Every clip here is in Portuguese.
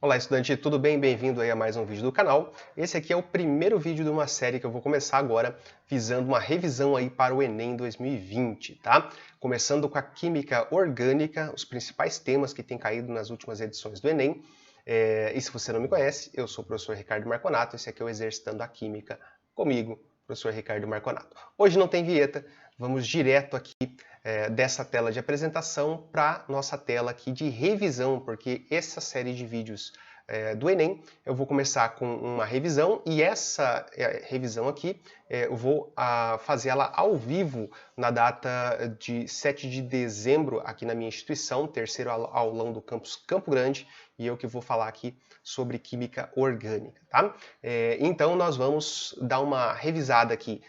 Olá, estudante, tudo bem? Bem-vindo aí a mais um vídeo do canal. Esse aqui é o primeiro vídeo de uma série que eu vou começar agora, visando uma revisão aí para o Enem 2020, tá? Começando com a Química Orgânica, os principais temas que têm caído nas últimas edições do Enem. E se você não me conhece, eu sou o professor Ricardo Marconato, esse aqui é o Exercitando a Química comigo, professor Ricardo Marconato. Hoje não tem vinheta, vamos direto aqui dessa tela de apresentação para nossa tela aqui de revisão, porque essa série de vídeos do Enem, eu vou começar com uma revisão e essa revisão aqui eu vou fazer ela ao vivo na data de 7 de dezembro aqui na minha instituição, terceiro aulão do campus Campo Grande, e eu que vou falar aqui sobre química orgânica, tá? Então nós vamos dar uma revisada aqui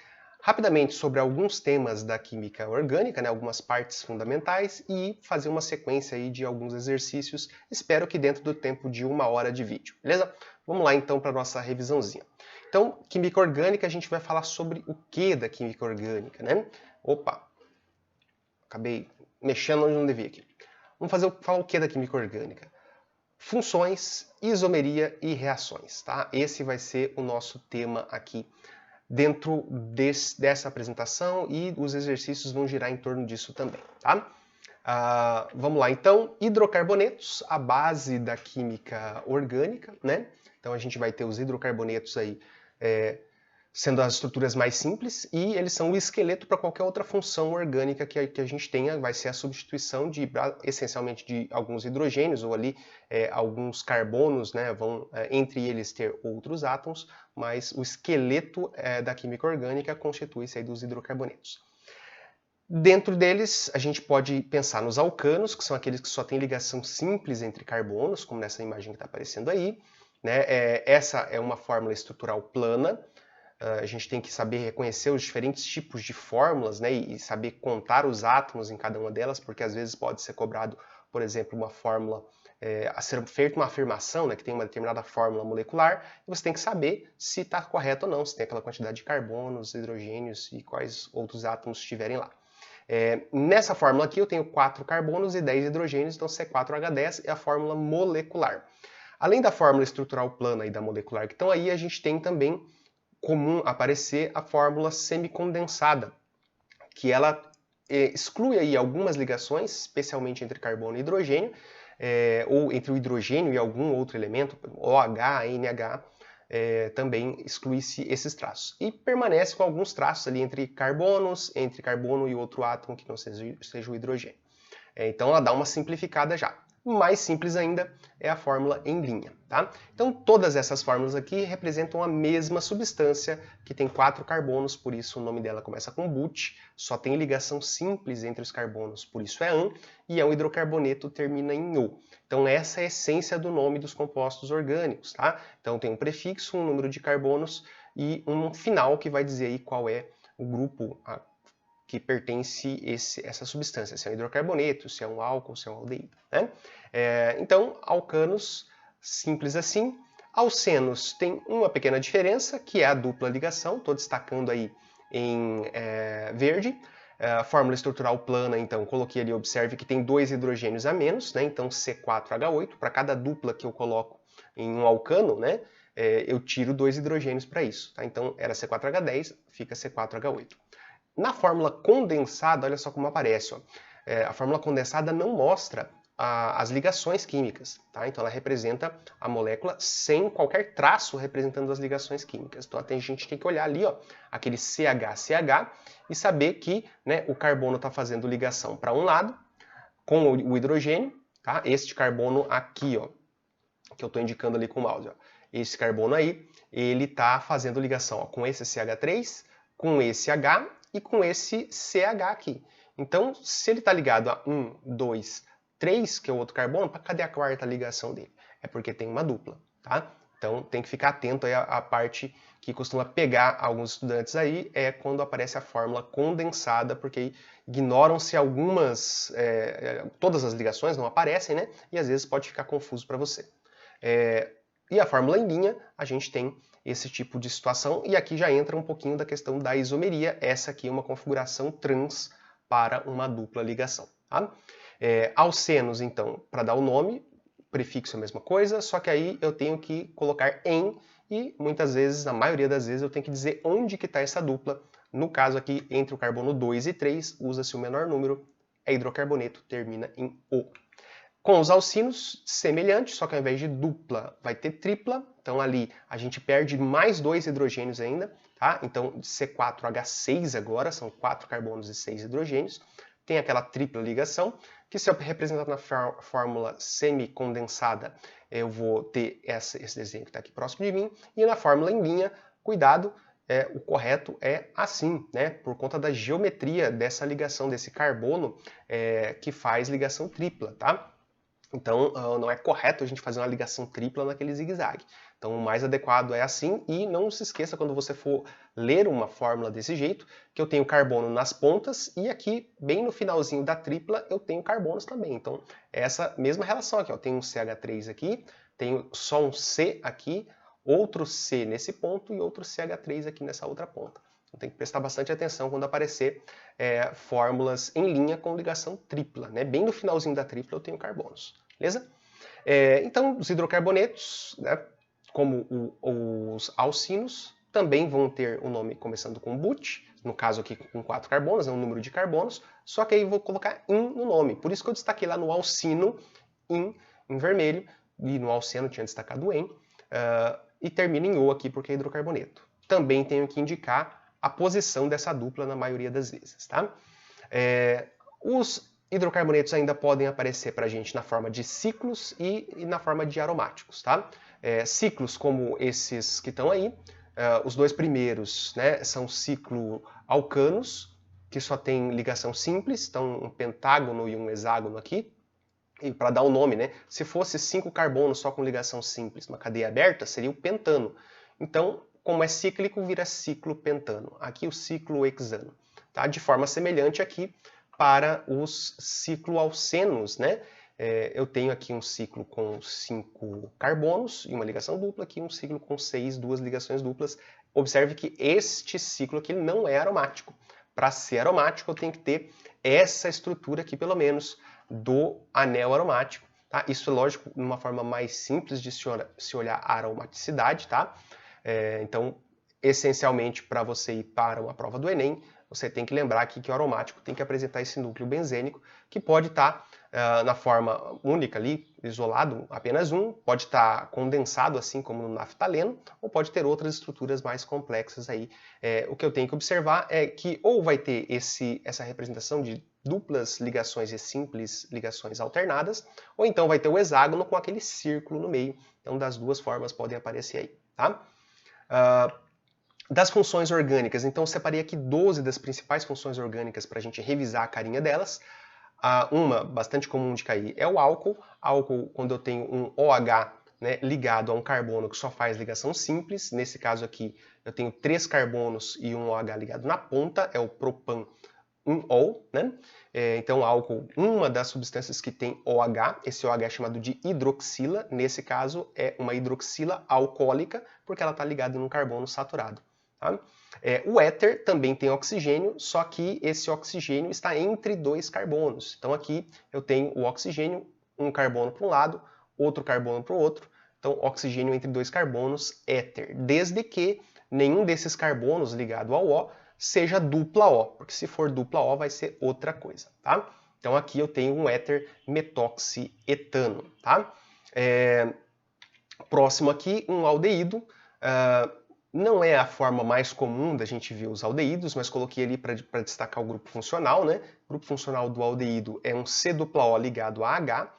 rapidamente sobre alguns temas da química orgânica, né, algumas partes fundamentais, e fazer uma sequência aí de alguns exercícios, espero que dentro do tempo de 1 hora de vídeo, beleza? Vamos lá então para a nossa revisãozinha. Então, química orgânica, a gente vai falar sobre o que da química orgânica, né? Opa, acabei mexendo onde não devia aqui. Vamos falar o que da química orgânica? Funções, isomeria e reações, tá? Esse vai ser o nosso tema aqui dentro dessa apresentação e os exercícios vão girar em torno disso também, tá? Vamos lá então, hidrocarbonetos, a base da química orgânica, né? Então a gente vai ter os hidrocarbonetos aí sendo as estruturas mais simples e eles são o esqueleto para qualquer outra função orgânica que a gente tenha, vai ser a substituição essencialmente de alguns hidrogênios ou ali alguns carbonos, né, vão entre eles ter outros átomos, mas o esqueleto da química orgânica constitui-se aí dos hidrocarbonetos. Dentro deles, a gente pode pensar nos alcanos, que são aqueles que só têm ligação simples entre carbonos, como nessa imagem que está aparecendo aí, né? Essa é uma fórmula estrutural plana. A gente tem que saber reconhecer os diferentes tipos de fórmulas, né, e saber contar os átomos em cada uma delas, porque às vezes pode ser cobrado, por exemplo, uma fórmula, a ser feita uma afirmação, né, que tem uma determinada fórmula molecular, e você tem que saber se está correto ou não, se tem aquela quantidade de carbonos, hidrogênios e quais outros átomos estiverem lá. Nessa fórmula aqui eu tenho 4 carbonos e 10 hidrogênios, então C4H10 é a fórmula molecular. Além da fórmula estrutural plana e da molecular que estão aí, a gente tem também comum aparecer a fórmula semicondensada, que ela exclui aí algumas ligações, especialmente entre carbono e hidrogênio, ou entre o hidrogênio e algum outro elemento, OH, NH, também exclui-se esses traços. E permanece com alguns traços ali entre carbonos, entre carbono e outro átomo que não seja o hidrogênio. Então ela dá uma simplificada já. Mais simples ainda é a fórmula em linha, tá? Então todas essas fórmulas aqui representam a mesma substância que tem 4 carbonos, por isso o nome dela começa com but, só tem ligação simples entre os carbonos, por isso é an, e é um hidrocarboneto, termina em o. Então essa é a essência do nome dos compostos orgânicos, tá? Então tem um prefixo, um número de carbonos e um final que vai dizer aí qual é o grupo que pertence essa substância, se é um hidrocarboneto, se é um álcool, se é um aldeído, né? Então, alcanos, simples assim. Alcenos tem uma pequena diferença, que é a dupla ligação, estou destacando aí em verde. A fórmula estrutural plana, então, coloquei ali, observe que tem 2 hidrogênios a menos, né? Então C4H8, para cada dupla que eu coloco em um alcano, né? Eu tiro 2 hidrogênios para isso, tá? Então era C4H10, fica C4H8. Na fórmula condensada, olha só como aparece. Ó. A fórmula condensada não mostra as ligações químicas, tá? Então ela representa a molécula sem qualquer traço representando as ligações químicas. Então a gente tem que olhar ali, ó, aquele CH e saber que, né, o carbono está fazendo ligação para um lado com o hidrogênio, tá? Este carbono aqui, ó, que eu estou indicando ali com o mouse, ó. Esse carbono aí, ele está fazendo ligação, ó, com esse CH3, com esse H e com esse CH aqui. Então, se ele está ligado a 1, 2, 3, que é o outro carbono, cadê a quarta ligação dele? É porque tem uma dupla, tá? Então, tem que ficar atento aí à parte que costuma pegar alguns estudantes aí, é quando aparece a fórmula condensada, porque ignoram-se algumas, todas as ligações não aparecem, né? E às vezes pode ficar confuso para você. E a fórmula em linha, a gente tem esse tipo de situação, e aqui já entra um pouquinho da questão da isomeria. Essa aqui é uma configuração trans para uma dupla ligação. Tá? Alcenos, então, para dar o nome, prefixo é a mesma coisa, só que aí eu tenho que colocar em, e muitas vezes, na maioria das vezes, eu tenho que dizer onde que está essa dupla. No caso aqui, entre o carbono 2 e 3, usa-se o menor número, é hidrocarboneto, termina em O. Com os alcinos, semelhante, só que ao invés de dupla, vai ter tripla. Então ali a gente perde mais 2 hidrogênios ainda, tá? Então C4H6 agora, são 4 carbonos e 6 hidrogênios. Tem aquela tripla ligação, que se eu representar na fórmula semicondensada, eu vou ter esse desenho que está aqui próximo de mim. E na fórmula em linha, cuidado, o correto é assim, né? Por conta da geometria dessa ligação, desse carbono que faz ligação tripla, tá? Então, não é correto a gente fazer uma ligação tripla naquele zigue-zague. Então, o mais adequado é assim, e não se esqueça quando você for ler uma fórmula desse jeito, que eu tenho carbono nas pontas, e aqui, bem no finalzinho da tripla, eu tenho carbonos também. Então, é essa mesma relação aqui, ó. Tenho um CH3 aqui, tenho só um C aqui, outro C nesse ponto e outro CH3 aqui nessa outra ponta. Então, tem que prestar bastante atenção quando aparecer fórmulas em linha com ligação tripla, né? Bem no finalzinho da tripla eu tenho carbonos. Beleza? Então, os hidrocarbonetos, né, como os alcinos, também vão ter o nome começando com but, no caso aqui com 4 carbonos, é um número de carbonos, só que aí vou colocar in no nome. Por isso que eu destaquei lá no alcino, in, em vermelho, e no alceno tinha destacado em, e termina em O aqui porque é hidrocarboneto. Também tenho que indicar a posição dessa dupla na maioria das vezes, tá? Os hidrocarbonetos ainda podem aparecer para a gente na forma de ciclos e na forma de aromáticos, tá? Ciclos como esses que estão aí, os dois primeiros, né, são ciclo-alcanos, que só tem ligação simples, então um pentágono e um hexágono aqui. E para dar o nome, né, se fosse 5 carbonos só com ligação simples, uma cadeia aberta, seria o pentano. Então, como é cíclico, vira ciclo-pentano. Aqui o ciclo-hexano. Tá? De forma semelhante aqui, para os cicloalcenos, né? Eu tenho aqui um ciclo com 5 carbonos e uma ligação dupla, aqui um ciclo com 6, 2 ligações duplas. Observe que este ciclo aqui não é aromático. Para ser aromático, eu tenho que ter essa estrutura aqui, pelo menos, do anel aromático. Tá? Isso é lógico, numa forma mais simples de se olhar a aromaticidade, tá? Então, essencialmente, para você ir para uma prova do Enem, você tem que lembrar aqui que o aromático tem que apresentar esse núcleo benzênico, que pode estar na forma única ali, isolado, apenas um, pode estar condensado, assim como no naftaleno, ou pode ter outras estruturas mais complexas aí. O que eu tenho que observar é que ou vai ter essa representação de duplas ligações e simples ligações alternadas, ou então vai ter o hexágono com aquele círculo no meio. Então, das duas formas podem aparecer aí, tá? Das funções orgânicas, então eu separei aqui 12 das principais funções orgânicas para a gente revisar a carinha delas. Uma bastante comum de cair é o álcool. Álcool, quando eu tenho um OH, né, ligado a um carbono que só faz ligação simples. Nesse caso aqui, eu tenho 3 carbonos e um OH ligado na ponta, é o propan 1-O, né? Então, álcool, uma das substâncias que tem OH, esse OH é chamado de hidroxila. Nesse caso, é uma hidroxila alcoólica, porque ela está ligada em um carbono saturado. Tá? O éter também tem oxigênio, só que esse oxigênio está entre 2 carbonos. Então aqui eu tenho o oxigênio, um carbono para um lado, outro carbono para o outro. Então oxigênio entre 2 carbonos, éter. Desde que nenhum desses carbonos ligado ao O seja dupla O, porque se for dupla O vai ser outra coisa. Tá? Então aqui eu tenho um éter metoxietano. Tá? Próximo aqui, um aldeído. Não é a forma mais comum da gente ver os aldeídos, mas coloquei ali para destacar o grupo funcional, né? O grupo funcional do aldeído é um C-dupla-O ligado a H.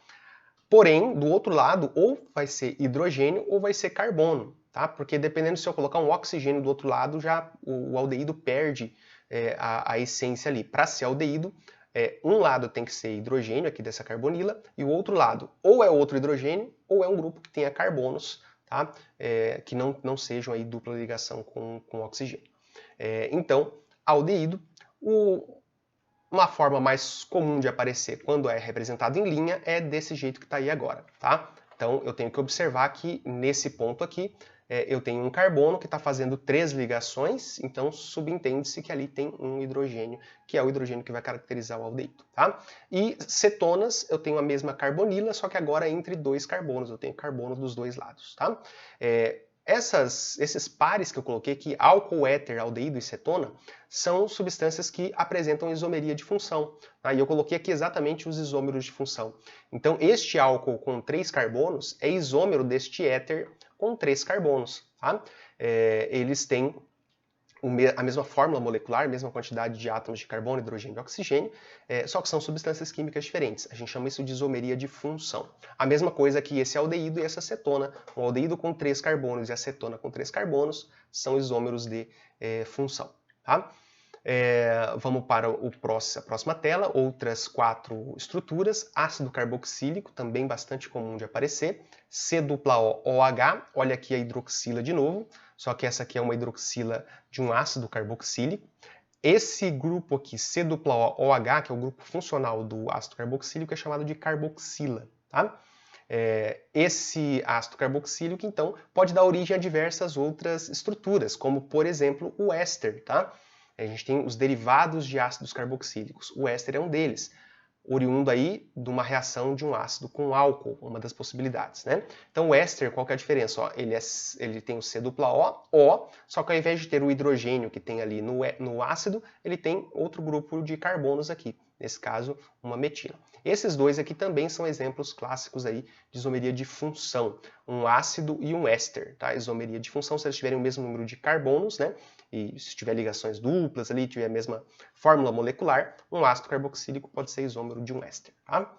Porém, do outro lado, ou vai ser hidrogênio ou vai ser carbono, tá? Porque dependendo se eu colocar um oxigênio do outro lado, já o aldeído perde a essência ali. Para ser aldeído, um lado tem que ser hidrogênio aqui dessa carbonila e o outro lado ou é outro hidrogênio ou é um grupo que tenha carbonos, tá? Que não sejam aí dupla ligação com oxigênio. Então, aldeído, uma forma mais comum de aparecer quando é representado em linha é desse jeito que está aí agora. Tá? Então, eu tenho que observar que nesse ponto aqui, eu tenho um carbono que está fazendo 3 ligações, então subentende-se que ali tem um hidrogênio, que é o hidrogênio que vai caracterizar o aldeído, tá? E cetonas, eu tenho a mesma carbonila, só que agora entre 2 carbonos, eu tenho carbono dos 2 lados, tá? Esses pares que eu coloquei aqui, álcool, éter, aldeído e cetona, são substâncias que apresentam isomeria de função. Tá? E eu coloquei aqui exatamente os isômeros de função. Então, este álcool com 3 carbonos é isômero deste éter com 3 carbonos. Tá? Eles têm a mesma fórmula molecular, a mesma quantidade de átomos de carbono, hidrogênio e oxigênio, só que são substâncias químicas diferentes. A gente chama isso de isomeria de função. A mesma coisa que esse aldeído e essa cetona. O aldeído com 3 carbonos e a cetona com 3 carbonos são isômeros de função. Tá? Vamos para a próxima tela, outras 4 estruturas. Ácido carboxílico, também bastante comum de aparecer. C-OH, olha aqui a hidroxila de novo, só que essa aqui é uma hidroxila de um ácido carboxílico. Esse grupo aqui, C-OH, que é o grupo funcional do ácido carboxílico, é chamado de carboxila. Tá? Esse ácido carboxílico, então, pode dar origem a diversas outras estruturas, como, por exemplo, o éster. Tá? A gente tem os derivados de ácidos carboxílicos. O éster é um deles, oriundo aí de uma reação de um ácido com álcool, uma das possibilidades, né? Então o éster, qual que é a diferença? Ó, ele tem o C-O, só que ao invés de ter o hidrogênio que tem ali no ácido, ele tem outro grupo de carbonos aqui, nesse caso uma metina. Esses dois aqui também são exemplos clássicos aí de isomeria de função, um ácido e um éster, tá? Isomeria de função, se eles tiverem o mesmo número de carbonos, né? E se tiver ligações duplas ali, tiver a mesma fórmula molecular, um ácido carboxílico pode ser isômero de um éster. Tá?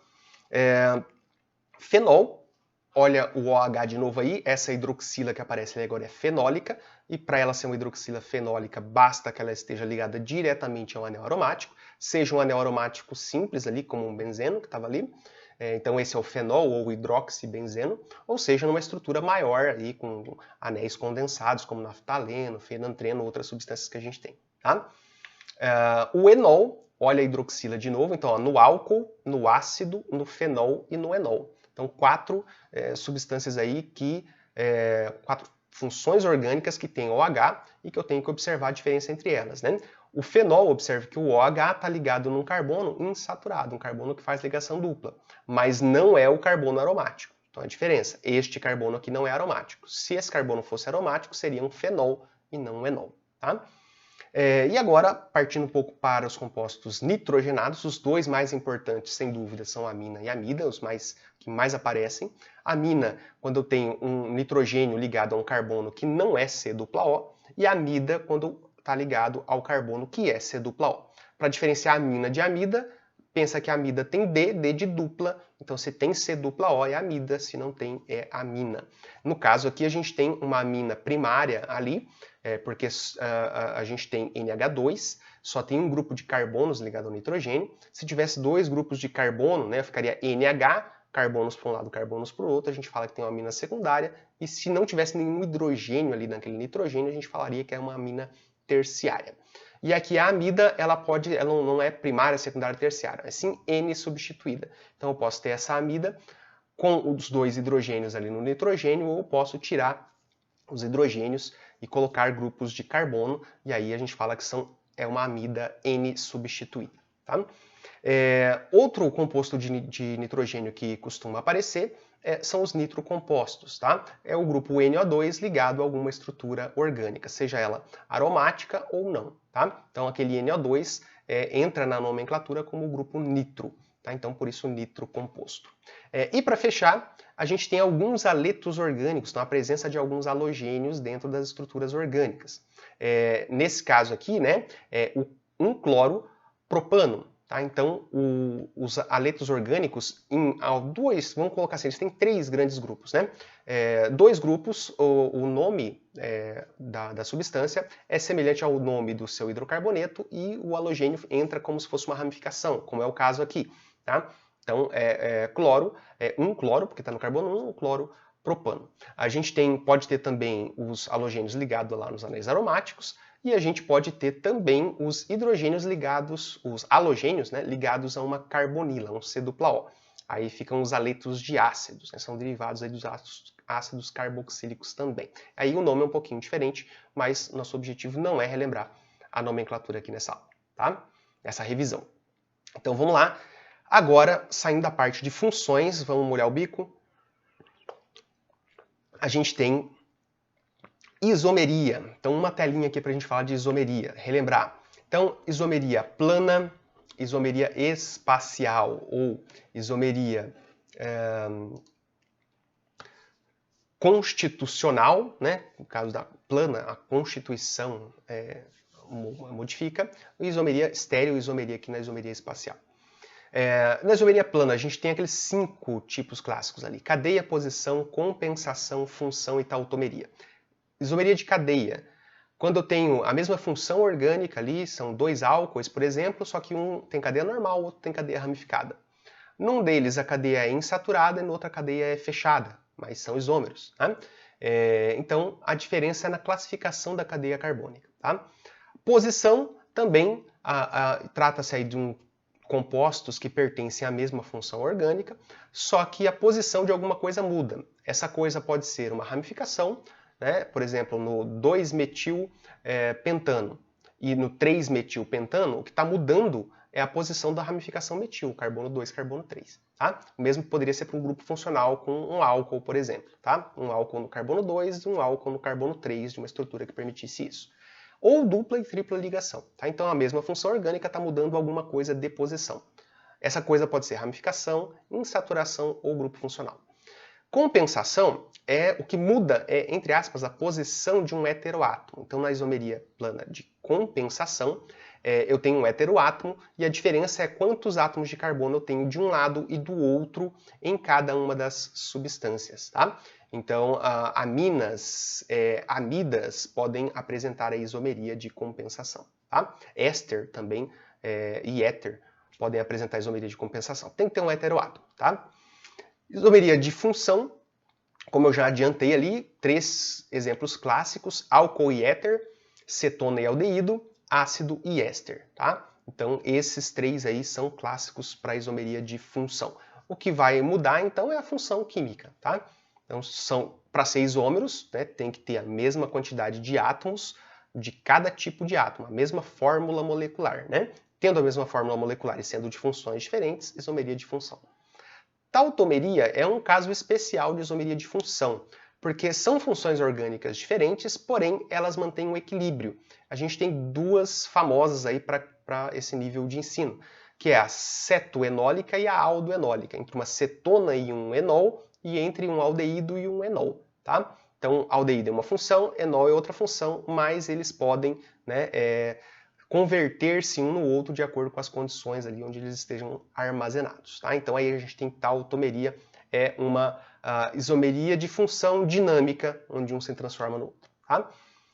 Fenol, olha o OH de novo aí, essa hidroxila que aparece ali agora é fenólica, e para ela ser uma hidroxila fenólica, basta que ela esteja ligada diretamente ao anel aromático, seja um anel aromático simples ali, como um benzeno que estava ali, então esse é o fenol ou hidroxibenzeno, ou seja, numa estrutura maior aí com anéis condensados, como naftaleno, fenantreno, outras substâncias que a gente tem. Tá? O enol, olha a hidroxila de novo, então ó, no álcool, no ácido, no fenol e no enol. Então 4 substâncias aí que, 4 funções orgânicas que têm OH e que eu tenho que observar a diferença entre elas, né? O fenol, observe que o OH está ligado num carbono insaturado, um carbono que faz ligação dupla, mas não é o carbono aromático. Então a diferença, este carbono aqui não é aromático. Se esse carbono fosse aromático, seria um fenol e não um enol. Tá? E agora, partindo um pouco para os compostos nitrogenados, os dois mais importantes, sem dúvida, são a amina e a amida, os que mais aparecem. A amina, quando eu tenho um nitrogênio ligado a um carbono que não é C-O, e a amida, quando está ligado ao carbono que é C-O. Para diferenciar a amina de amida, pensa que a amida tem D de dupla, então se tem C-O é amida, se não tem é amina. No caso aqui a gente tem uma amina primária ali, porque a gente tem NH2, só tem um grupo de carbonos ligado ao nitrogênio. Se tivesse 2 grupos de carbono, né, ficaria NH, carbonos para um lado, carbonos para o outro, a gente fala que tem uma amina secundária, e se não tivesse nenhum hidrogênio ali naquele nitrogênio, a gente falaria que é uma amina terciária. E aqui a amida, ela não é primária, secundária, terciária, mas sim N substituída. Então eu posso ter essa amida com os 2 hidrogênios ali no nitrogênio, ou eu posso tirar os hidrogênios e colocar grupos de carbono, e aí a gente fala que é uma amida N substituída. Tá? Outro composto de nitrogênio que costuma aparecer são os nitrocompostos. Tá? É o grupo NO2 ligado a alguma estrutura orgânica, seja ela aromática ou não. Tá? Então aquele NO2 entra na nomenclatura como o grupo nitro. Tá? Então por isso nitrocomposto. E para fechar, a gente tem alguns aletos orgânicos, então a presença de alguns halogênios dentro das estruturas orgânicas. Nesse caso aqui, né, o 1-cloro-propano. Tá? Então, os aletos orgânicos, vamos colocar assim, eles têm 3 grandes grupos. Né? 2 grupos, o nome da substância é semelhante ao nome do seu hidrocarboneto e o halogênio entra como se fosse uma ramificação, como é o caso aqui. Tá? Então, cloro, 1-cloro, porque está no carbono 1, cloro, propano. A gente pode ter também os halogênios ligados lá nos anéis aromáticos, e a gente pode ter também os hidrogênios ligados, os halogênios, né, ligados a uma carbonila, um C-O. aí ficam os aletos de ácidos, né? São derivados aí dos ácidos carboxílicos também. Aí o nome é um pouquinho diferente, mas nosso objetivo não é relembrar a nomenclatura aqui nessa aula, tá? Nessa revisão. Então vamos lá. Agora, saindo da parte de funções, vamos molhar o bico. A gente tem isomeria. Então uma telinha aqui para a gente falar de isomeria, relembrar. Então, isomeria plana, isomeria espacial ou isomeria constitucional, né? No caso da plana, a constituição modifica. Isomeria estéreo, isomeria aqui na isomeria espacial. Na isomeria plana, a gente tem aqueles 5 tipos clássicos ali: cadeia, posição, compensação, função e tautomeria. Isomeria de cadeia. Quando eu tenho a mesma função orgânica ali, são 2 álcoois, por exemplo, só que um tem cadeia normal, o outro tem cadeia ramificada. Num deles a cadeia é insaturada e na outra cadeia é fechada, mas são isômeros. Tá? Então a diferença é na classificação da cadeia carbônica. Tá? Posição também trata-se aí de compostos que pertencem à mesma função orgânica, só que a posição de alguma coisa muda. Essa coisa pode ser uma ramificação, né? Por exemplo, no 2-metil-pentano e no 3-metil-pentano, o que está mudando é a posição da ramificação metil, carbono 2, carbono 3. Tá? O mesmo poderia ser para um grupo funcional com um álcool, por exemplo. Tá? Um álcool no carbono 2 e um álcool no carbono 3, de uma estrutura que permitisse isso. Ou dupla e tripla ligação. Tá? Então a mesma função orgânica está mudando alguma coisa de posição. Essa coisa pode ser ramificação, insaturação ou grupo funcional. Compensação o que muda entre aspas, a posição de um heteroátomo. Então, na isomeria plana de compensação, eu tenho um heteroátomo e a diferença é quantos átomos de carbono eu tenho de um lado e do outro em cada uma das substâncias. Tá? Então, amidas podem apresentar a isomeria de compensação. Tá? Éster também e éter podem apresentar a isomeria de compensação. Tem que ter um heteroátomo. Tá? Isomeria de função, como eu já adiantei ali, 3 exemplos clássicos: álcool e éter, cetona e aldeído, ácido e éster. Tá? Então esses 3 aí são clássicos para a isomeria de função. O que vai mudar então é a função química. Tá? Então para ser isômeros, né, tem que ter a mesma quantidade de átomos de cada tipo de átomo, a mesma fórmula molecular. Né? Tendo a mesma fórmula molecular e sendo de funções diferentes, isomeria de função. Tautomeria é um caso especial de isomeria de função, porque são funções orgânicas diferentes, porém elas mantêm um equilíbrio. A gente tem 2 famosas aí para esse nível de ensino, que é a cetoenólica e a aldoenólica, entre uma cetona e um enol, e entre um aldeído e um enol. Tá? Então, aldeído é uma função, enol é outra função, mas eles podem, né, converter-se um no outro de acordo com as condições ali onde eles estejam armazenados. Tá? Então aí a gente tem tautomeria, é uma isomeria de função dinâmica, onde um se transforma no outro. Tá?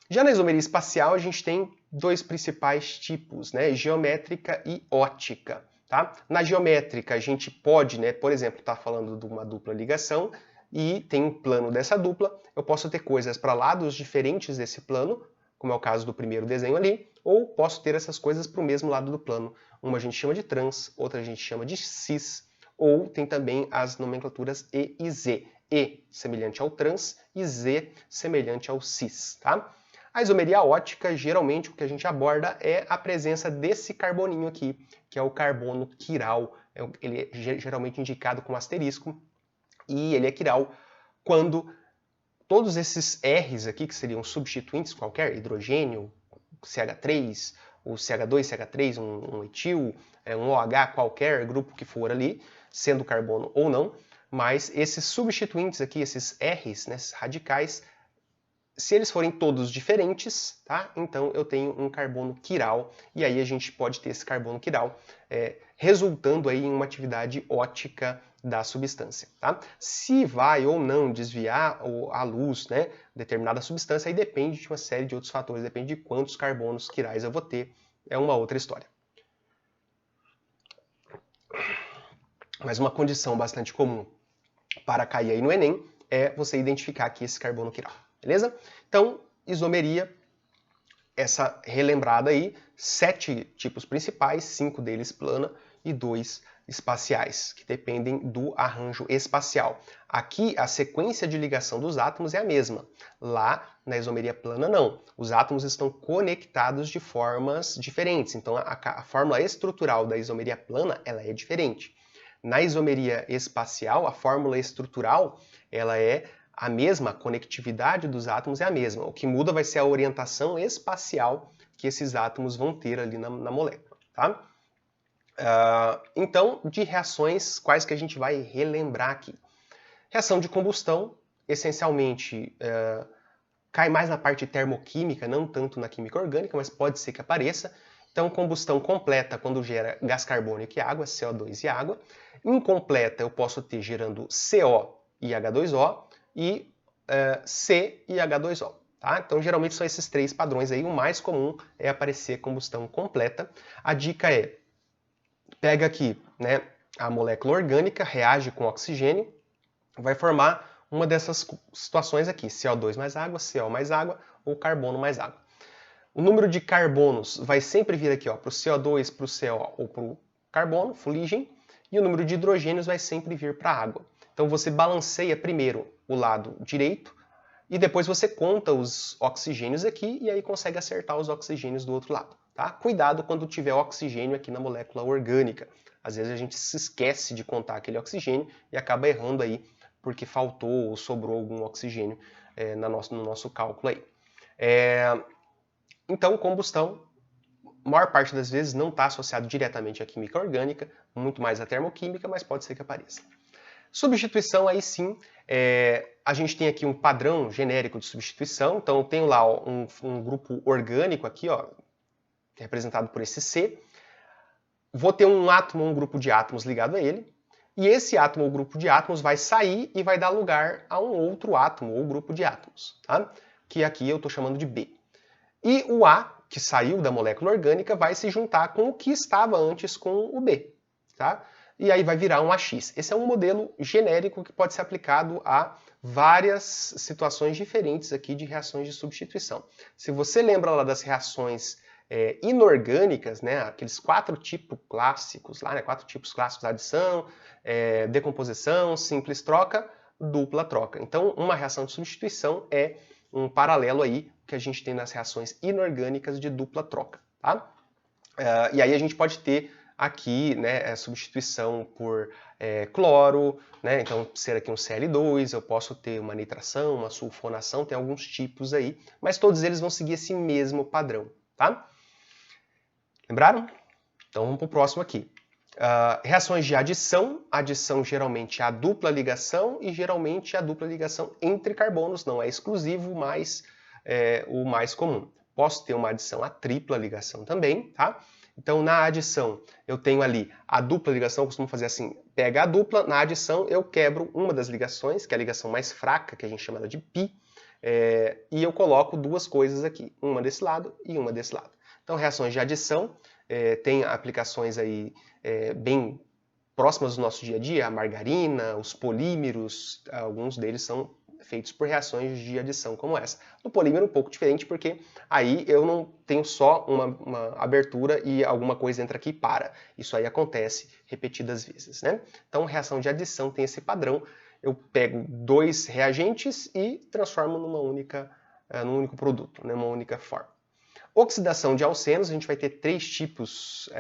Já na isomeria espacial a gente tem 2 principais tipos, né? Geométrica e ótica. Tá? Na geométrica a gente pode, né, por exemplo, estar falando de uma dupla ligação e tem um plano dessa dupla, eu posso ter coisas para lados diferentes desse plano, como é o caso do primeiro desenho ali, ou posso ter essas coisas para o mesmo lado do plano. Uma a gente chama de trans, outra a gente chama de cis, ou tem também as nomenclaturas E e Z. E semelhante ao trans e Z semelhante ao cis. Tá? A isomeria ótica, geralmente o que a gente aborda é a presença desse carboninho aqui, que é o carbono quiral. Ele é geralmente indicado com asterisco, e ele é quiral quando todos esses R's aqui, que seriam substituintes qualquer, hidrogênio, CH3, o CH2, CH3, um etil, um OH qualquer, grupo que for ali, sendo carbono ou não, mas esses substituintes aqui, esses R's, né, esses radicais, se eles forem todos diferentes, tá? Então eu tenho um carbono quiral, e aí a gente pode ter esse carbono quiral resultando aí em uma atividade ótica da substância. Tá? Se vai ou não desviar a luz, né, determinada substância, aí depende de uma série de outros fatores, depende de quantos carbonos quirais eu vou ter, é uma outra história. Mas uma condição bastante comum para cair aí no Enem é você identificar aqui esse carbono quiral, beleza? Então, isomeria, essa relembrada aí, 7 tipos principais, 5 deles plana e 2 espaciais, que dependem do arranjo espacial. Aqui, a sequência de ligação dos átomos é a mesma. Lá, na isomeria plana, não. Os átomos estão conectados de formas diferentes. Então, a fórmula estrutural da isomeria plana ela é diferente. Na isomeria espacial, a fórmula estrutural ela é a mesma, a conectividade dos átomos é a mesma. O que muda vai ser a orientação espacial que esses átomos vão ter ali na molécula. Tá? Então, de reações, quais que a gente vai relembrar aqui? Reação de combustão, essencialmente, cai mais na parte termoquímica, não tanto na química orgânica, mas pode ser que apareça. Então, combustão completa quando gera gás carbônico e água, CO2 e água. Incompleta eu posso ter gerando CO e H2O e C e H2O. Tá? Então, geralmente são esses três padrões aí. O mais comum é aparecer combustão completa. A dica é, pega aqui, né, a molécula orgânica, reage com oxigênio, vai formar uma dessas situações aqui, CO2 mais água, CO mais água ou carbono mais água. O número de carbonos vai sempre vir aqui para o CO2, para o CO ou para o carbono, fuligem, e o número de hidrogênios vai sempre vir para a água. Então você balanceia primeiro o lado direito e depois você conta os oxigênios aqui e aí consegue acertar os oxigênios do outro lado. Tá? Cuidado quando tiver oxigênio aqui na molécula orgânica. Às vezes a gente se esquece de contar aquele oxigênio e acaba errando aí porque faltou ou sobrou algum oxigênio no nosso cálculo aí. Então, combustão, a maior parte das vezes não está associado diretamente à química orgânica, muito mais à termoquímica, mas pode ser que apareça. Substituição, aí sim, a gente tem aqui um padrão genérico de substituição. Então, eu tenho lá um grupo orgânico aqui, ó, representado por esse C. Vou ter um átomo, um grupo de átomos ligado a ele. E esse átomo ou grupo de átomos vai sair e vai dar lugar a um outro átomo ou grupo de átomos, tá? Que aqui eu estou chamando de B. E o A, que saiu da molécula orgânica, vai se juntar com o que estava antes com o B, tá? E aí vai virar um AX. Esse é um modelo genérico que pode ser aplicado a várias situações diferentes aqui de reações de substituição. Se você lembra lá das reações inorgânicas, né, aqueles 4 tipos clássicos lá, né, 4 tipos clássicos: adição, decomposição, simples troca, dupla troca. Então, uma reação de substituição é um paralelo aí que a gente tem nas reações inorgânicas de dupla troca, tá? E aí a gente pode ter aqui, né, substituição por cloro, né? Então, ser aqui um Cl2, eu posso ter uma nitração, uma sulfonação, tem alguns tipos aí, mas todos eles vão seguir esse mesmo padrão, tá? Lembraram? Então vamos para o próximo aqui. Reações de adição. Adição geralmente é a dupla ligação e geralmente é a dupla ligação entre carbonos. Não é exclusivo, mas é o mais comum. Posso ter uma adição a tripla ligação também, tá? Então na adição eu tenho ali a dupla ligação, eu costumo fazer assim, pega a dupla, na adição eu quebro uma das ligações, que é a ligação mais fraca, que a gente chama ela de π, e eu coloco duas coisas aqui, uma desse lado e uma desse lado. Então, reações de adição, tem aplicações aí bem próximas do nosso dia a dia, a margarina, os polímeros, alguns deles são feitos por reações de adição como essa. No polímero um pouco diferente, porque aí eu não tenho só uma abertura e alguma coisa entra aqui e para. Isso aí acontece repetidas vezes, né? Então, reação de adição tem esse padrão. Eu pego dois reagentes e transformo num único produto, numa única forma. Oxidação de alcenos, a gente vai ter 3 tipos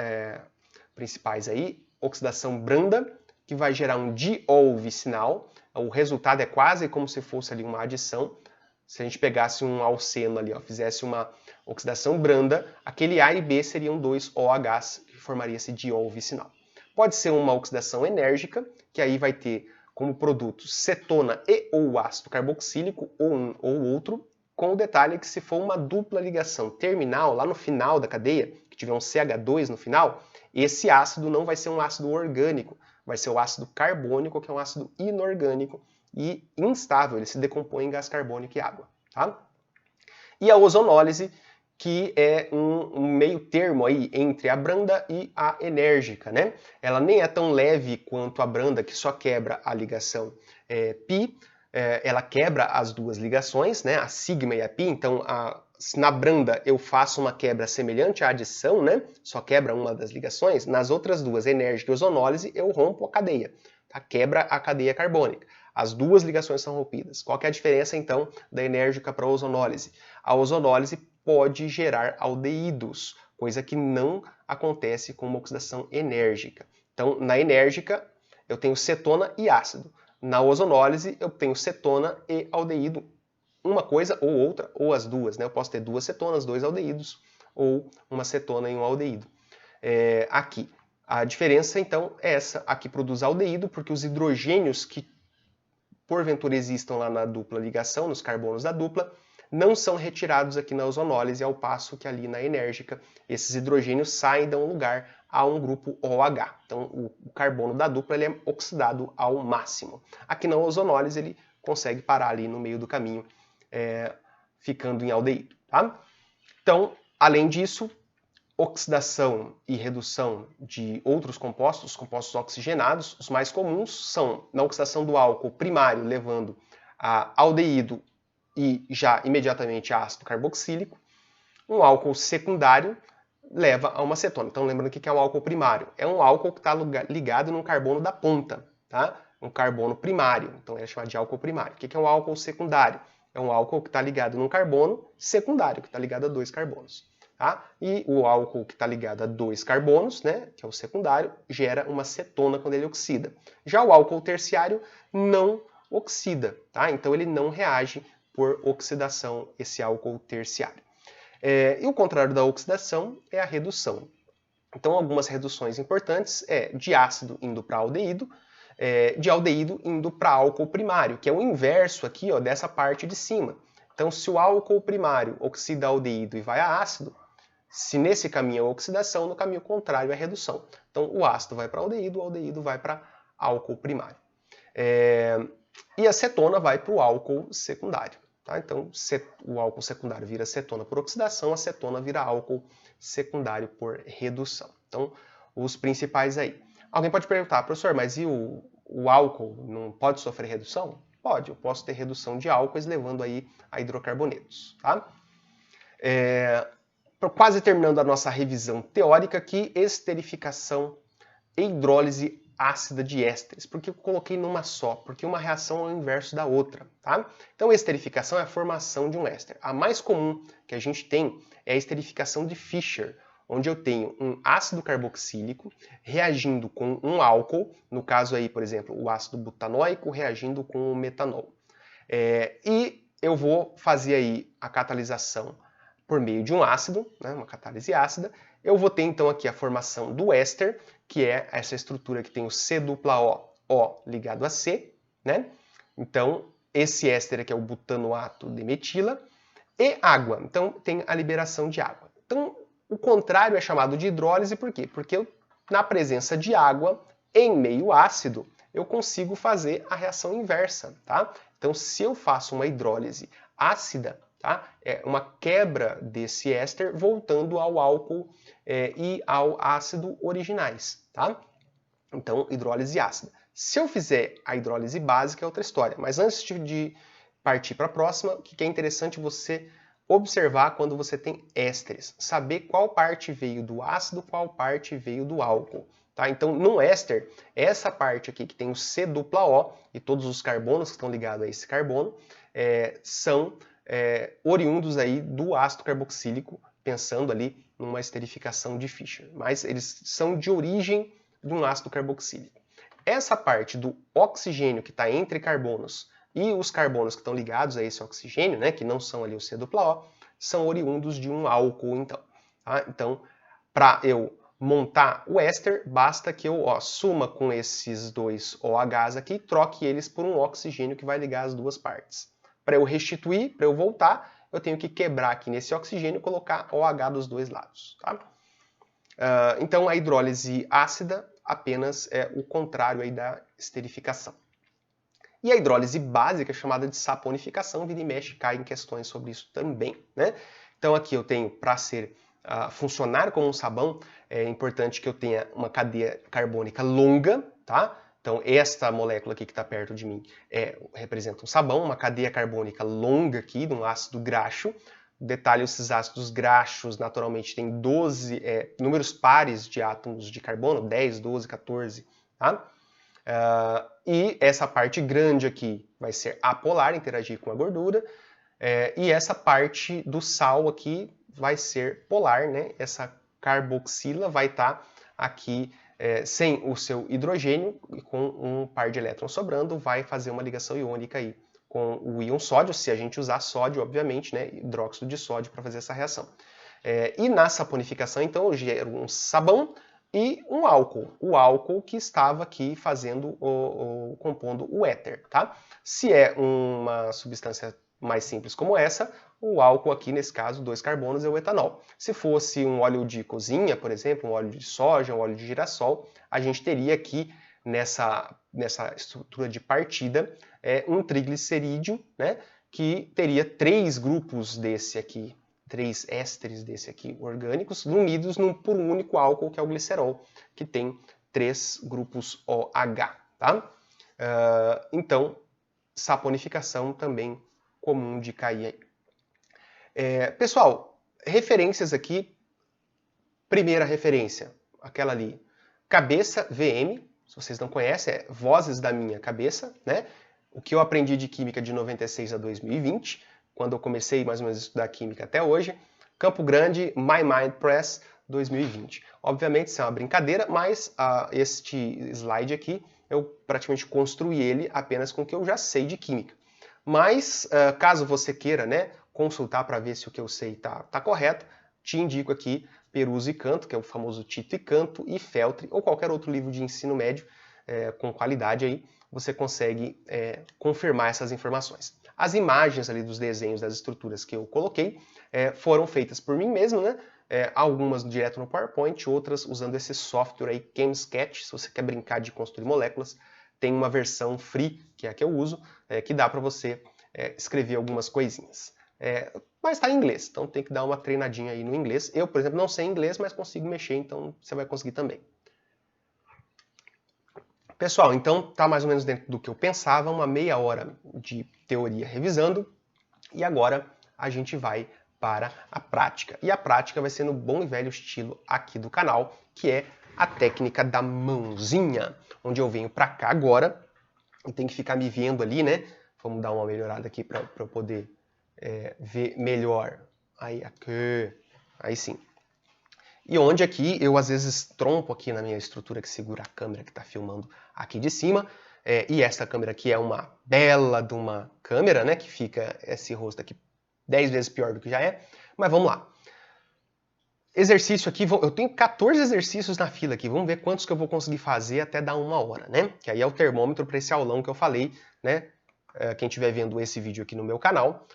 principais aí. Oxidação branda, que vai gerar um diol vicinal. O resultado é quase como se fosse ali uma adição. Se a gente pegasse um alceno ali, ó, fizesse uma oxidação branda, aquele A e B seriam 2 OHs, que formaria esse diol vicinal. Pode ser uma oxidação enérgica, que aí vai ter como produto cetona e ou ácido carboxílico, ou um ou outro, com o detalhe que se for uma dupla ligação terminal, lá no final da cadeia, que tiver um CH2 no final, esse ácido não vai ser um ácido orgânico, vai ser o ácido carbônico, que é um ácido inorgânico e instável, ele se decompõe em gás carbônico e água. Tá? E a ozonólise, que é um meio termo aí entre a branda e a enérgica, né? Ela nem é tão leve quanto a branda, que só quebra a ligação π, ela quebra as duas ligações, né, a sigma e a pi. Então, na branda eu faço uma quebra semelhante à adição, né, só quebra uma das ligações. Nas outras duas, enérgica e ozonólise, eu rompo a cadeia, tá? Quebra a cadeia carbônica. As duas ligações são rompidas. Qual que é a diferença, então, da enérgica para a ozonólise? A ozonólise pode gerar aldeídos, coisa que não acontece com uma oxidação enérgica. Então, na enérgica, eu tenho cetona e ácido. Na ozonólise, eu tenho cetona e aldeído. Uma coisa ou outra, ou as duas, né? Eu posso ter duas cetonas, dois aldeídos, ou uma cetona e um aldeído. Aqui, a diferença, então, é essa. Aqui produz aldeído, porque os hidrogênios que, porventura, existam lá na dupla ligação, nos carbonos da dupla, não são retirados aqui na ozonólise, ao passo que ali na enérgica, esses hidrogênios saem e dão lugar a um grupo OH. Então, o carbono da dupla ele é oxidado ao máximo. Aqui na ozonólise ele consegue parar ali no meio do caminho, ficando em aldeído. Tá? Então, além disso, oxidação e redução de outros compostos, compostos oxigenados, os mais comuns são na oxidação do álcool primário, levando a aldeído e já imediatamente ácido carboxílico. Um álcool secundário leva a uma cetona. Então, lembrando que é um álcool primário. É um álcool que está ligado num carbono da ponta, tá? Um carbono primário. Então, é chamado de álcool primário. O que é um álcool secundário? É um álcool que está ligado num carbono secundário, que está ligado a dois carbonos. Tá? E o álcool que está ligado a dois carbonos, né, que é o secundário, gera uma cetona quando ele oxida. Já o álcool terciário não oxida, tá? Então ele não reage por oxidação, esse álcool terciário. E o contrário da oxidação é a redução. Então, algumas reduções importantes é de ácido indo para aldeído, de aldeído indo para álcool primário, que é o inverso aqui, ó, dessa parte de cima. Então, se o álcool primário oxida aldeído e vai a ácido, se nesse caminho é oxidação, no caminho contrário é redução. Então, o ácido vai para aldeído, o aldeído vai para álcool primário. E a cetona vai para o álcool secundário. Tá? Então, o álcool secundário vira cetona por oxidação, a cetona vira álcool secundário por redução. Então, os principais aí. Alguém pode perguntar, professor, mas e o álcool não pode sofrer redução? Pode, eu posso ter redução de álcoois levando aí a hidrocarbonetos. Tá? Quase terminando a nossa revisão teórica aqui, esterificação e hidrólise ácida de ésteres. Por que eu coloquei numa só? Porque uma reação é o inverso da outra, tá? Então, esterificação é a formação de um éster. A mais comum que a gente tem é a esterificação de Fischer, onde eu tenho um ácido carboxílico reagindo com um álcool, no caso aí, por exemplo, o ácido butanóico reagindo com o metanol. E eu vou fazer aí a catalisação por meio de um ácido, né, uma catálise ácida. Eu vou ter então aqui a formação do éster, que é essa estrutura que tem o C-O, O ligado a C, né? Então, esse éster aqui é o butanoato de metila, e água. Então, tem a liberação de água. Então, o contrário é chamado de hidrólise, por quê? Porque na presença de água em meio ácido, eu consigo fazer a reação inversa, tá? Então, se eu faço uma hidrólise ácida, tá? É uma quebra desse éster voltando ao álcool e ao ácido originais, tá? Então, hidrólise ácida. Se eu fizer a hidrólise básica é outra história, mas antes de partir para a próxima, o que é interessante você observar quando você tem ésteres, saber qual parte veio do ácido, qual parte veio do álcool. Tá? Então, no éster, essa parte aqui que tem o C-O e todos os carbonos que estão ligados a esse carbono são oriundos aí do ácido carboxílico, pensando ali numa esterificação de Fischer. Mas eles são de origem de um ácido carboxílico. Essa parte do oxigênio que está entre carbonos e os carbonos que estão ligados a esse oxigênio, né, que não são ali o C-O, são oriundos de um álcool, então. Tá? Então, para eu montar o éster, basta que eu suma com esses dois OHs aqui e troque eles por um oxigênio que vai ligar as duas partes. Para eu restituir, para eu voltar, eu tenho que quebrar aqui nesse oxigênio e colocar OH dos dois lados. Tá? Então, a hidrólise ácida apenas é o contrário aí da esterificação. E a hidrólise básica, chamada de saponificação, vira e mexe, cai em questões sobre isso também, né? Então aqui eu tenho, para funcionar como um sabão, é importante que eu tenha uma cadeia carbônica longa, tá? Então, esta molécula aqui que está perto de mim representa um sabão, uma cadeia carbônica longa aqui, de um ácido graxo. Detalhe, esses ácidos graxos naturalmente têm 12 números pares de átomos de carbono, 10, 12, 14, tá? E essa parte grande aqui vai ser apolar, interagir com a gordura, e essa parte do sal aqui vai ser polar, né? Essa carboxila vai estar aqui sem o seu hidrogênio e com um par de elétrons sobrando, vai fazer uma ligação iônica aí com o íon sódio, se a gente usar sódio, obviamente, né? Hidróxido de sódio para fazer essa reação. E na saponificação, então, eu gero um sabão e um álcool. O álcool que estava aqui fazendo compondo o éter, tá? Se é uma substância mais simples como essa, o álcool aqui, nesse caso, 2 carbonos, é o etanol. Se fosse um óleo de cozinha, por exemplo, um óleo de soja, um óleo de girassol, a gente teria aqui, nessa estrutura de partida, um triglicerídeo, né, que teria 3 grupos desse aqui, 3 ésteres desse aqui, orgânicos, unidos por um único álcool, que é o glicerol, que tem 3 grupos OH, tá? Então, saponificação também comum de cair aí. Pessoal, referências aqui. Primeira referência, aquela ali, cabeça VM, se vocês não conhecem, é Vozes da Minha Cabeça, né? O que eu aprendi de química de 96 a 2020, quando eu comecei mais ou menos a estudar química até hoje. Campo Grande, My Mind Press, 2020. Obviamente isso é uma brincadeira, mas este slide aqui, eu praticamente construí ele apenas com o que eu já sei de química. Mas, caso você queira, né, consultar para ver se o que eu sei tá correto, te indico aqui Peruso e Canto, que é o famoso Tito e Canto, e Feltre, ou qualquer outro livro de ensino médio com qualidade aí, você consegue confirmar essas informações. As imagens ali dos desenhos das estruturas que eu coloquei foram feitas por mim mesmo, né? Algumas direto no PowerPoint, outras usando esse software aí, ChemSketch. Se você quer brincar de construir moléculas, tem uma versão free, que é a que eu uso, que dá para você escrever algumas coisinhas. Mas está em inglês, então tem que dar uma treinadinha aí no inglês. Eu, por exemplo, não sei inglês, mas consigo mexer, então você vai conseguir também. Pessoal, então tá mais ou menos dentro do que eu pensava, uma meia hora de teoria revisando, e agora a gente vai para a prática. E a prática vai ser no bom e velho estilo aqui do canal, que é a técnica da mãozinha, onde eu venho para cá agora e tem que ficar me vendo ali, né? Vamos dar uma melhorada aqui para eu poder ver melhor. Aí sim. E onde aqui eu às vezes trompo aqui na minha estrutura que segura a câmera que está filmando aqui de cima. E essa câmera aqui é uma bela de uma câmera, né? Que fica esse rosto aqui 10 vezes pior do que já é. Mas vamos lá. Exercício aqui, eu tenho 14 exercícios na fila aqui. Vamos ver quantos que eu vou conseguir fazer até dar 1 hora, né? Que aí é o termômetro para esse aulão que eu falei, né? Quem estiver vendo esse vídeo aqui no meu canal.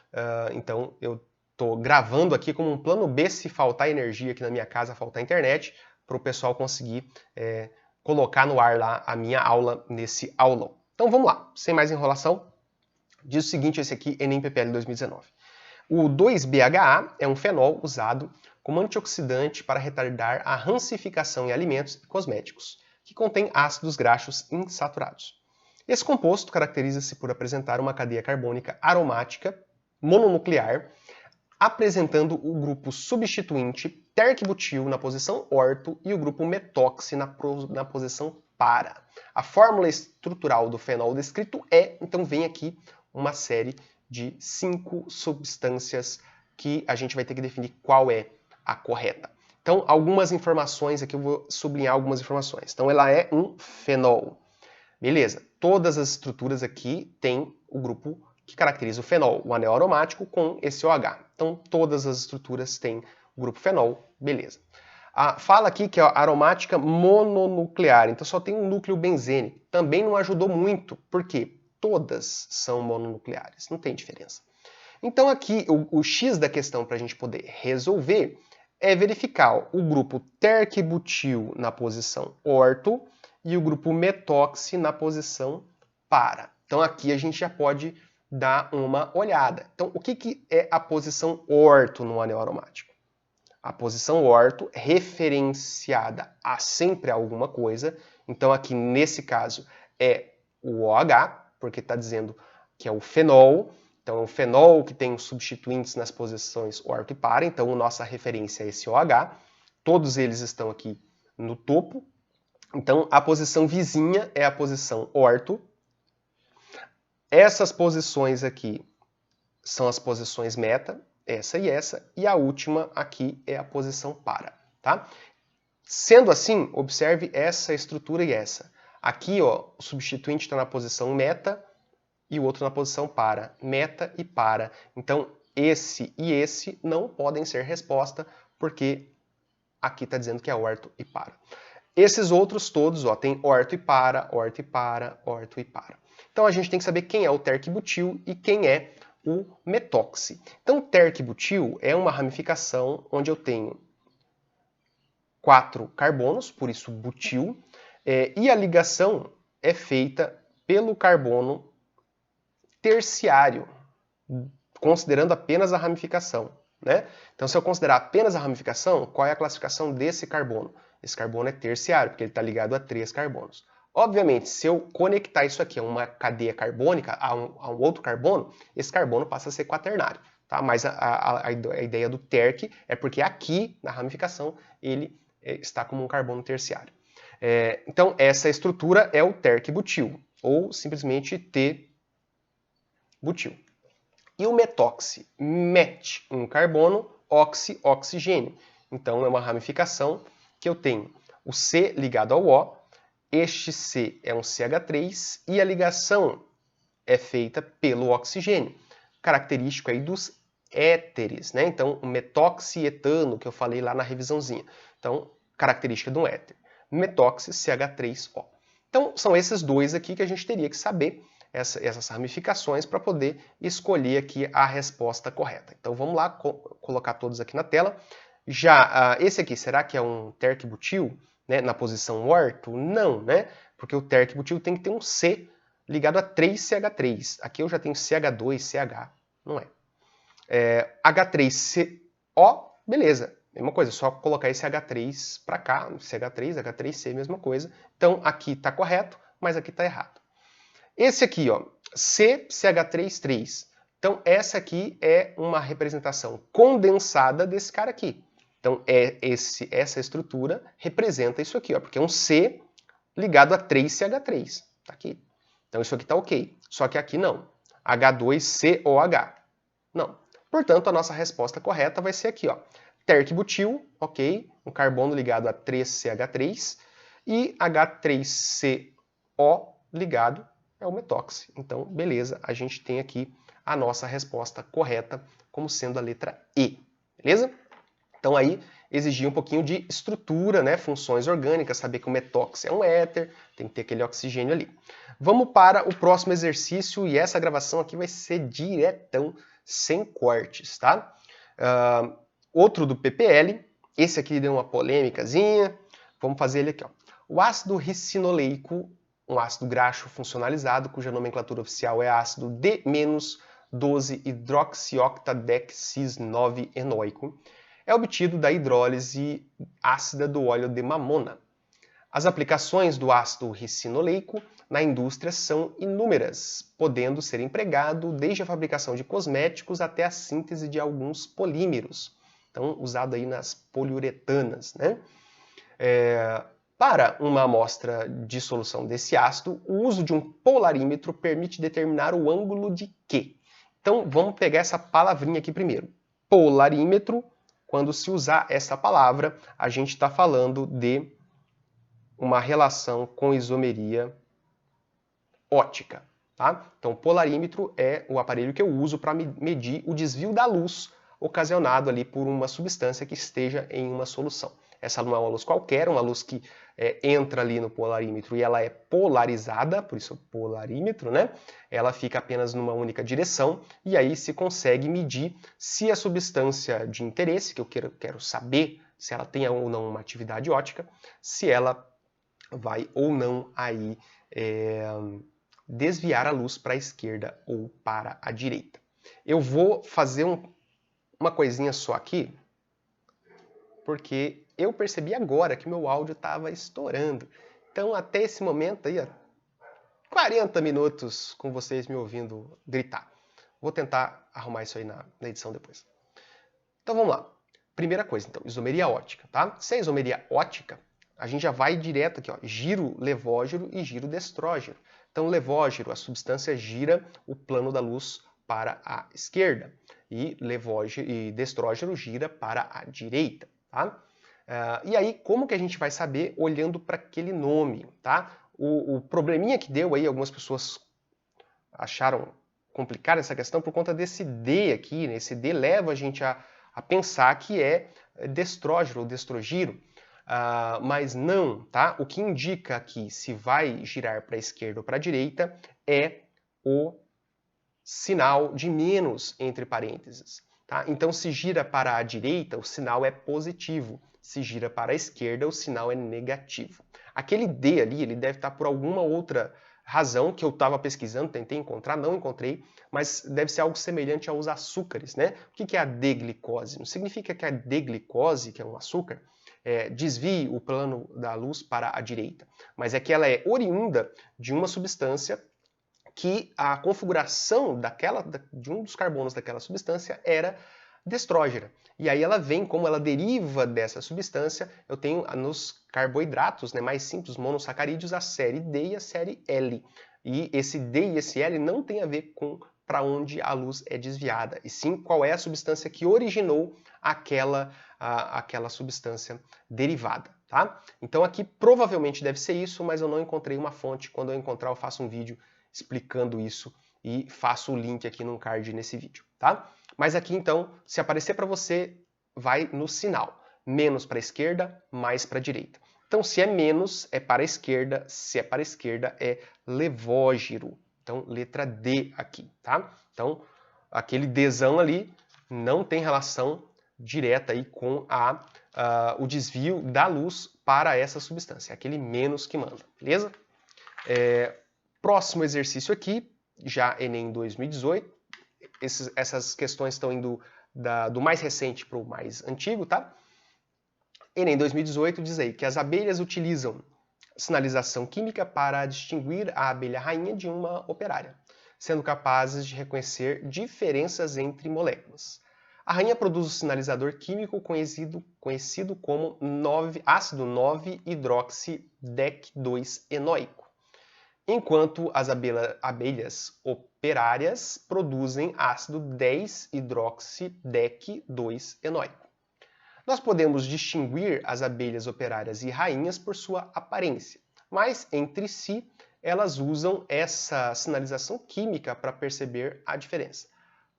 Então eu estou gravando aqui como um plano B se faltar energia aqui na minha casa, faltar internet, para o pessoal conseguir colocar no ar lá a minha aula nesse aulão. Então vamos lá, sem mais enrolação. Diz o seguinte, esse aqui, Enem PPL 2019. O 2-BHA é um fenol usado como antioxidante para retardar a rancificação em alimentos e cosméticos, que contém ácidos graxos insaturados. Esse composto caracteriza-se por apresentar uma cadeia carbônica aromática mononuclear, apresentando o grupo substituinte terc-butil na posição orto e o grupo metoxi na posição para. A fórmula estrutural do fenol descrito então vem aqui uma série de 5 substâncias que a gente vai ter que definir qual é a correta. Então, algumas informações aqui, eu vou sublinhar algumas informações. Então, ela é um fenol. Beleza, todas as estruturas aqui têm o grupo que caracteriza o fenol, o anel aromático com esse OH. Então, todas as estruturas têm o grupo fenol, beleza. Fala aqui que é aromática mononuclear, então só tem um núcleo benzene. Também não ajudou muito, porque todas são mononucleares, não tem diferença. Então aqui, o X da questão para a gente poder resolver é verificar o grupo terc-butil na posição orto e o grupo metoxi na posição para. Então aqui a gente já pode dar uma olhada. Então o que é a posição orto no anel aromático? A posição orto referenciada a sempre alguma coisa. Então aqui nesse caso é o OH, porque está dizendo que é o fenol. Então, é o fenol que tem os substituintes nas posições orto e para. Então, a nossa referência é esse OH. Todos eles estão aqui no topo. Então, a posição vizinha é a posição orto. Essas posições aqui são as posições meta, essa, e a última aqui é a posição para, tá? Sendo assim, observe essa estrutura e essa. Aqui, ó, o substituinte está na posição meta e o outro na posição para. Meta e para. Então, esse e esse não podem ser resposta, porque aqui está dizendo que é orto e para. Esses outros todos, ó, tem orto e para, orto e para, orto e para. Então, a gente tem que saber quem é o terc-butil e quem é o metoxi. Então, terc-butil é uma ramificação onde eu tenho 4 carbonos, por isso butil, e a ligação é feita pelo carbono terciário, considerando apenas a ramificação, né? Então, se eu considerar apenas a ramificação, qual é a classificação desse carbono? Esse carbono é terciário, porque ele está ligado a 3 carbonos. Obviamente, se eu conectar isso aqui a uma cadeia carbônica, a um outro carbono, esse carbono passa a ser quaternário. Tá? Mas a ideia do terc é porque aqui, na ramificação, ele está como um carbono terciário. Então, essa estrutura é o terc-butil, ou simplesmente T-butil. E o metoxi? Met, um carbono, oxi, oxigênio. Então, é uma ramificação que eu tenho o C ligado ao O, este C é um CH3 e a ligação é feita pelo oxigênio, característico aí dos éteres, né? Então, o metoxietano, que eu falei lá na revisãozinha. Então, característica de um éter. Metoxi CH3O. Então, são esses dois aqui que a gente teria que saber, essas ramificações, para poder escolher aqui a resposta correta. Então, vamos lá, colocar todos aqui na tela. Já esse aqui, será que é um terc-butil, né, na posição orto? Não, né? Porque o terc-butil tem que ter um C ligado a 3CH3. Aqui eu já tenho CH2CH, não é? H3CO, beleza. Mesma coisa, só colocar esse H3 para cá, CH3, H3C, mesma coisa. Então aqui está correto, mas aqui está errado. Esse aqui, ó, CCH3,3. Então essa aqui é uma representação condensada desse cara aqui. Então essa estrutura representa isso aqui, ó, porque é um C ligado a 3CH3. Tá aqui. Então isso aqui está ok. Só que aqui não. H2COH. Não. Portanto, a nossa resposta correta vai ser aqui, ó. Terc-butil, ok, um carbono ligado a 3CH3 e H3CO ligado é o metoxi. Então, beleza, a gente tem aqui a nossa resposta correta como sendo a letra E, beleza? Então aí exigia um pouquinho de estrutura, né, funções orgânicas, saber que o metoxi é um éter, tem que ter aquele oxigênio ali. Vamos para o próximo exercício e essa gravação aqui vai ser diretão, sem cortes, tá? Outro do PPL, esse aqui deu uma polêmicazinha, vamos fazer ele aqui, ó. O ácido ricinoleico, um ácido graxo funcionalizado, cuja nomenclatura oficial é ácido D-12-hidroxioctadec-cis-9-enoico, é obtido da hidrólise ácida do óleo de mamona. As aplicações do ácido ricinoleico na indústria são inúmeras, podendo ser empregado desde a fabricação de cosméticos até a síntese de alguns polímeros. Então, usado aí nas poliuretanas, né? Para uma amostra de solução desse ácido, o uso de um polarímetro permite determinar o ângulo de quê? Então, vamos pegar essa palavrinha aqui primeiro. Polarímetro, quando se usar essa palavra, a gente está falando de uma relação com isomeria óptica. Tá? Então, polarímetro é o aparelho que eu uso para medir o desvio da luz ocasionado ali por uma substância que esteja em uma solução. Essa não é uma luz qualquer, uma luz que entra ali no polarímetro e ela é polarizada, por isso polarímetro, né? Ela fica apenas numa única direção e aí se consegue medir se a substância de interesse, que eu quero saber se ela tem ou não uma atividade óptica, se ela vai ou não aí desviar a luz para a esquerda ou para a direita. Eu vou fazer uma coisinha só aqui, porque eu percebi agora que meu áudio estava estourando. Então, até esse momento aí, ó, 40 minutos com vocês me ouvindo gritar. Vou tentar arrumar isso aí na edição depois. Então vamos lá. Primeira coisa, então, isomeria ótica, tá? Se é isomeria ótica, a gente já vai direto aqui, ó, giro levógiro e giro destrógiro. Então, levógiro, a substância gira o plano da luz para a esquerda e destrógiro gira para a direita, tá? E aí, como que a gente vai saber olhando para aquele nome, tá? O probleminha que deu aí, algumas pessoas acharam complicada essa questão por conta desse D aqui, né? Esse D leva a gente a pensar que é destrógiro ou destrogiro, mas não, tá? O que indica aqui se vai girar para a esquerda ou para a direita é o sinal de menos entre parênteses, tá? Então, se gira para a direita, o sinal é positivo. Se gira para a esquerda, o sinal é negativo. Aquele D ali, ele deve estar por alguma outra razão que eu estava pesquisando, tentei encontrar, não encontrei, mas deve ser algo semelhante aos açúcares, né? O que é a D-glicose? Não significa que a D-glicose, que é um açúcar, desvie o plano da luz para a direita, mas é que ela é oriunda de uma substância que a configuração de um dos carbonos daquela substância era destrógena. E aí ela vem, como ela deriva dessa substância, eu tenho nos carboidratos, né, mais simples, monossacarídeos, a série D e a série L. E esse D e esse L não tem a ver com para onde a luz é desviada, e sim qual é a substância que originou aquela substância derivada. Tá? Então aqui provavelmente deve ser isso, mas eu não encontrei uma fonte. Quando eu encontrar, eu faço um vídeo explicando isso e faço o link aqui no card nesse vídeo, tá? Mas aqui então, se aparecer para você, vai no sinal. Menos para a esquerda, mais para a direita. Então, se é menos, é para a esquerda. Se é para a esquerda, é levógiro. Então, letra D aqui, tá? Então, aquele Dzão ali não tem relação direta aí com o desvio da luz para essa substância. É aquele menos que manda, beleza? Próximo exercício aqui, já Enem 2018. Essas questões estão indo do mais recente para o mais antigo, tá? Enem 2018 diz aí que as abelhas utilizam sinalização química para distinguir a abelha rainha de uma operária, sendo capazes de reconhecer diferenças entre moléculas. A rainha produz o sinalizador químico conhecido como ácido 9-hidroxidec2-enoico, enquanto as abelhas operárias produzem ácido 10-hidroxidec2-enoico. Nós podemos distinguir as abelhas operárias e rainhas por sua aparência, mas entre si elas usam essa sinalização química para perceber a diferença.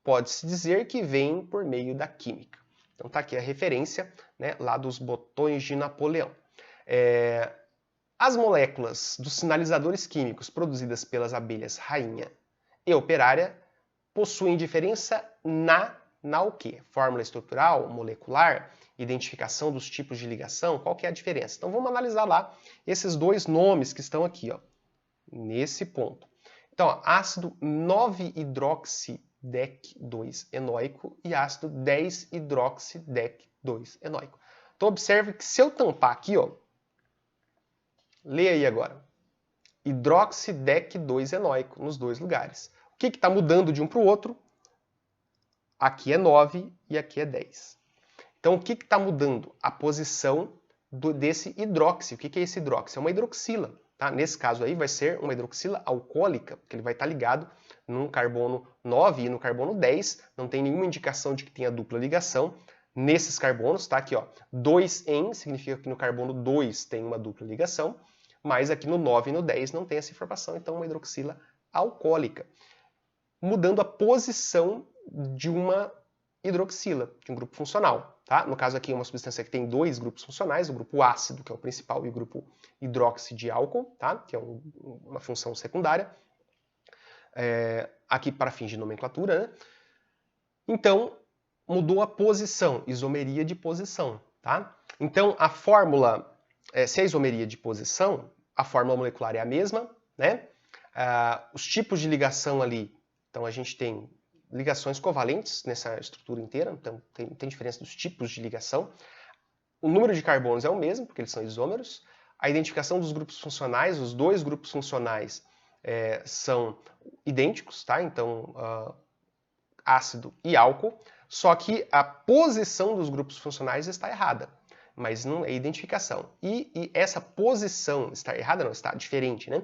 Pode-se dizer que vem por meio da química. Então tá aqui a referência, né, lá dos botões de Napoleão. As moléculas dos sinalizadores químicos produzidas pelas abelhas rainha e operária possuem diferença na o quê? Fórmula estrutural, molecular, identificação dos tipos de ligação, qual que é a diferença? Então vamos analisar lá esses dois nomes que estão aqui, ó, nesse ponto. Então, ó, ácido 9-hidroxidec2-enoico e ácido 10-hidroxidec2-enoico. Então observe que se eu tampar aqui, ó, leia aí agora. Hidroxidec2-enoico nos dois lugares. O que está mudando de um para o outro? Aqui é 9 e aqui é 10. Então o que está mudando? A posição desse hidroxi. O que é esse hidroxi? É uma hidroxila. Tá? Nesse caso aí vai ser uma hidroxila alcoólica, porque ele vai estar ligado no carbono 9 e no carbono 10. Não tem nenhuma indicação de que tenha dupla ligação nesses carbonos. Tá? Aqui, ó, 2-en significa que no carbono 2 tem uma dupla ligação, mas aqui no 9 e no 10 não tem essa informação, então uma hidroxila alcoólica. Mudando a posição de uma hidroxila, de um grupo funcional. Tá? No caso aqui é uma substância que tem dois grupos funcionais, o grupo ácido, que é o principal, e o grupo hidróxido de álcool, tá? Que é uma função secundária. Aqui para fins de nomenclatura, né? Então, mudou a posição, isomeria de posição. Tá? Então, a fórmula, se é isomeria de posição, a fórmula molecular é a mesma, né? Os tipos de ligação ali, então a gente tem ligações covalentes nessa estrutura inteira, então tem diferença dos tipos de ligação. O número de carbonos é o mesmo, porque eles são isômeros. A identificação dos grupos funcionais, os dois grupos funcionais, são idênticos, tá? Então, ácido e álcool, só que a posição dos grupos funcionais está errada, mas não é identificação. E essa posição está errada, não, está diferente, né?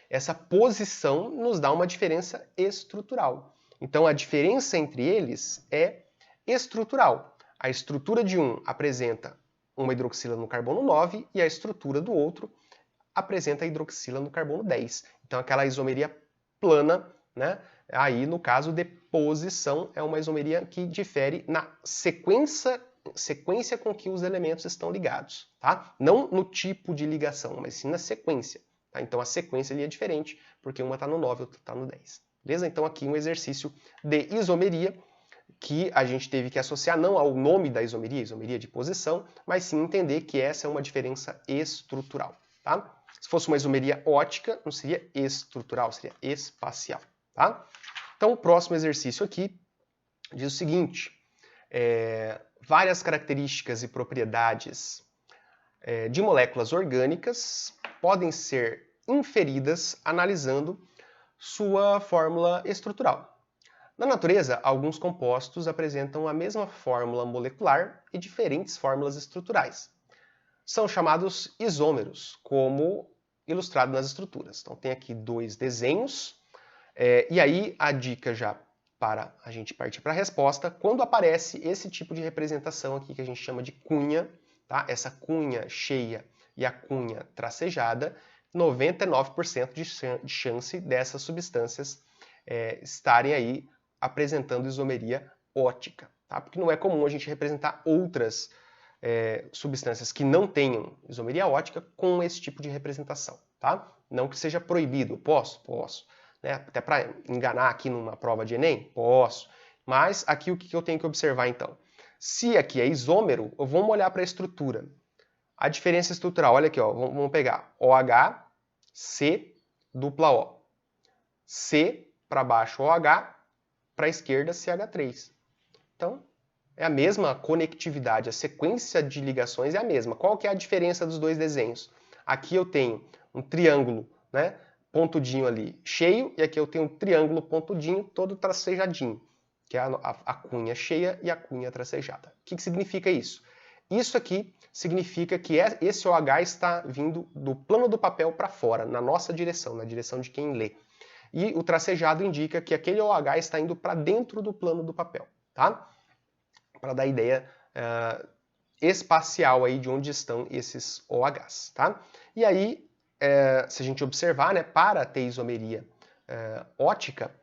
Essa posição nos dá uma diferença estrutural. Então, a diferença entre eles é estrutural. A estrutura de um apresenta uma hidroxila no carbono 9 e a estrutura do outro apresenta a hidroxila no carbono 10. Então, aquela isomeria plana, né? Aí, no caso de posição, é uma isomeria que difere na sequência com que os elementos estão ligados, tá? Não no tipo de ligação, mas sim na sequência. Tá? Então, a sequência ali é diferente, porque uma está no 9 e outra está no 10. Beleza? Então, aqui um exercício de isomeria, que a gente teve que associar não ao nome da isomeria de posição, mas sim entender que essa é uma diferença estrutural, tá? Se fosse uma isomeria ótica, não seria estrutural, seria espacial, tá? Então, o próximo exercício aqui diz o seguinte, várias características e propriedades de moléculas orgânicas podem ser inferidas analisando sua fórmula estrutural. Na natureza, alguns compostos apresentam a mesma fórmula molecular e diferentes fórmulas estruturais. São chamados isômeros, como ilustrado nas estruturas. Então tem aqui dois desenhos, e aí a dica já para a gente partir para a resposta, quando aparece esse tipo de representação aqui que a gente chama de cunha, tá? Essa cunha cheia e a cunha tracejada, 99% de chance dessas substâncias estarem aí apresentando isomeria ótica, tá? Porque não é comum a gente representar outras substâncias que não tenham isomeria ótica com esse tipo de representação, tá? Não que seja proibido, posso, né? Até para enganar aqui numa prova de Enem, posso, mas aqui o que eu tenho que observar então? Se aqui é isômero, vamos olhar para a estrutura. A diferença estrutural, olha aqui, ó, vamos pegar OH, C, dupla O. C para baixo OH, para a esquerda CH3. Então, é a mesma conectividade, a sequência de ligações é a mesma. Qual que é a diferença dos dois desenhos? Aqui eu tenho um triângulo, né, pontudinho ali, cheio, e aqui eu tenho um triângulo pontudinho, todo tracejadinho, que é a cunha cheia e a cunha tracejada. O que significa isso? Isso aqui significa que esse OH está vindo do plano do papel para fora, na nossa direção, na direção de quem lê. E o tracejado indica que aquele OH está indo para dentro do plano do papel, tá? Para dar ideia espacial aí de onde estão esses OHs, tá? E aí, se a gente observar, né, para ter isomeria ótica,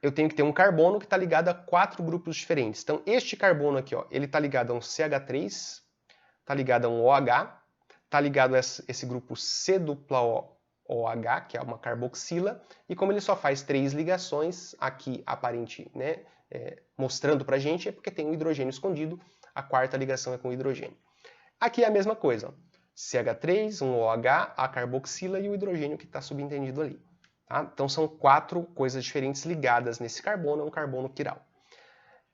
eu tenho que ter um carbono que está ligado a 4 grupos diferentes. Então, este carbono aqui, ó, ele está ligado a um CH3, está ligado a um OH, está ligado a esse grupo C dupla OH, que é uma carboxila, e como ele só faz 3 ligações, aqui aparente, né, mostrando pra gente, é porque tem um hidrogênio escondido, a quarta ligação é com o hidrogênio. Aqui é a mesma coisa, ó, CH3, um OH, a carboxila e o hidrogênio que está subentendido ali. Tá? Então são 4 coisas diferentes ligadas nesse carbono, é um carbono quiral.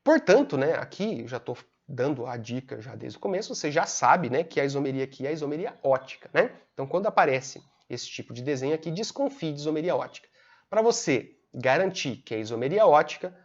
Portanto, né, aqui eu já estou dando a dica já desde o começo, você já sabe, né, que a isomeria aqui é a isomeria ótica, né? Então quando aparece esse tipo de desenho aqui, desconfie de isomeria ótica. Para você garantir que é isomeria ótica,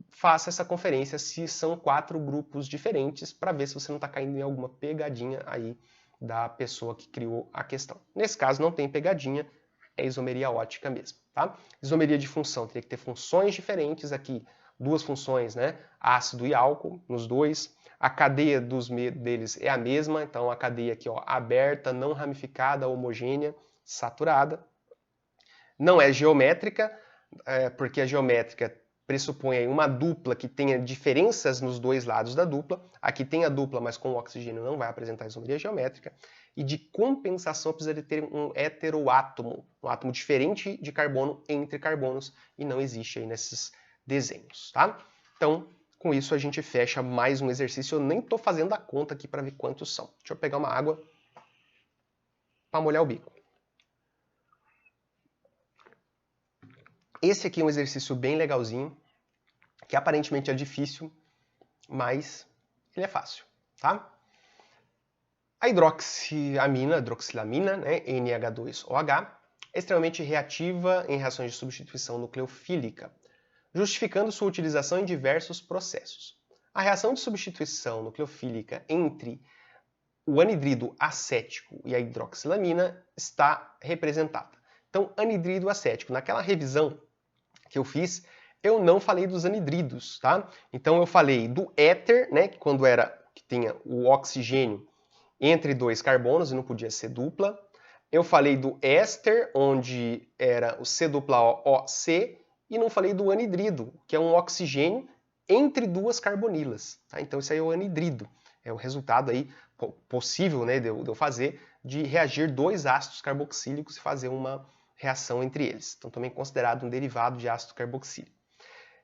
faça essa conferência se são 4 grupos diferentes para ver se você não está caindo em alguma pegadinha aí da pessoa que criou a questão. Nesse caso não tem pegadinha, é isomeria ótica mesmo, tá? Isomeria de função, teria que ter funções diferentes aqui, 2 funções, né? Ácido e álcool, nos dois. A cadeia deles é a mesma, então a cadeia aqui, ó, aberta, não ramificada, homogênea, saturada. Não é geométrica, porque a geométrica pressupõe uma dupla que tenha diferenças nos dois lados da dupla. Aqui tem a dupla, mas com o oxigênio não vai apresentar isomeria geométrica. E de compensação precisa de ter um heteroátomo, um átomo diferente de carbono entre carbonos, e não existe aí nesses desenhos, tá? Então, com isso a gente fecha mais um exercício. Eu nem estou fazendo a conta aqui para ver quantos são. Deixa eu pegar uma água para molhar o bico. Esse aqui é um exercício bem legalzinho, que aparentemente é difícil, mas ele é fácil, tá? A hidroxilamina, né, NH2OH, é extremamente reativa em reações de substituição nucleofílica, justificando sua utilização em diversos processos. A reação de substituição nucleofílica entre o anidrido acético e a hidroxilamina está representada. Então, anidrido acético. Naquela revisão que eu fiz, eu não falei dos anidridos, tá? Então, eu falei do éter, né, que tinha o oxigênio entre dois carbonos e não podia ser dupla. Eu falei do éster, onde era o C-OC, e não falei do anidrido, que é um oxigênio entre duas carbonilas. Tá? Então, isso aí é o anidrido. É o resultado aí possível, né, de eu fazer de reagir dois ácidos carboxílicos e fazer uma reação entre eles. Então, também considerado um derivado de ácido carboxílico.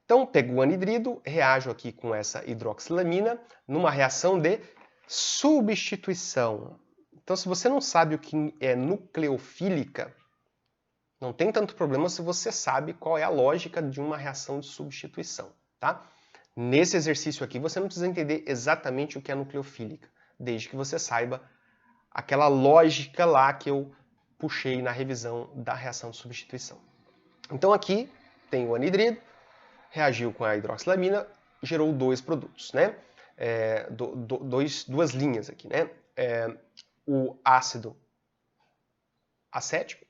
Então, pego o anidrido, reajo aqui com essa hidroxilamina numa reação de substituição. Então, se você não sabe o que é nucleofílica, não tem tanto problema se você sabe qual é a lógica de uma reação de substituição, tá? Nesse exercício aqui, você não precisa entender exatamente o que é nucleofílica, desde que você saiba aquela lógica lá que eu puxei na revisão da reação de substituição. Então aqui tem o anidrido, reagiu com a hidroxilamina, gerou dois produtos, né? Duas linhas aqui, né? O ácido acético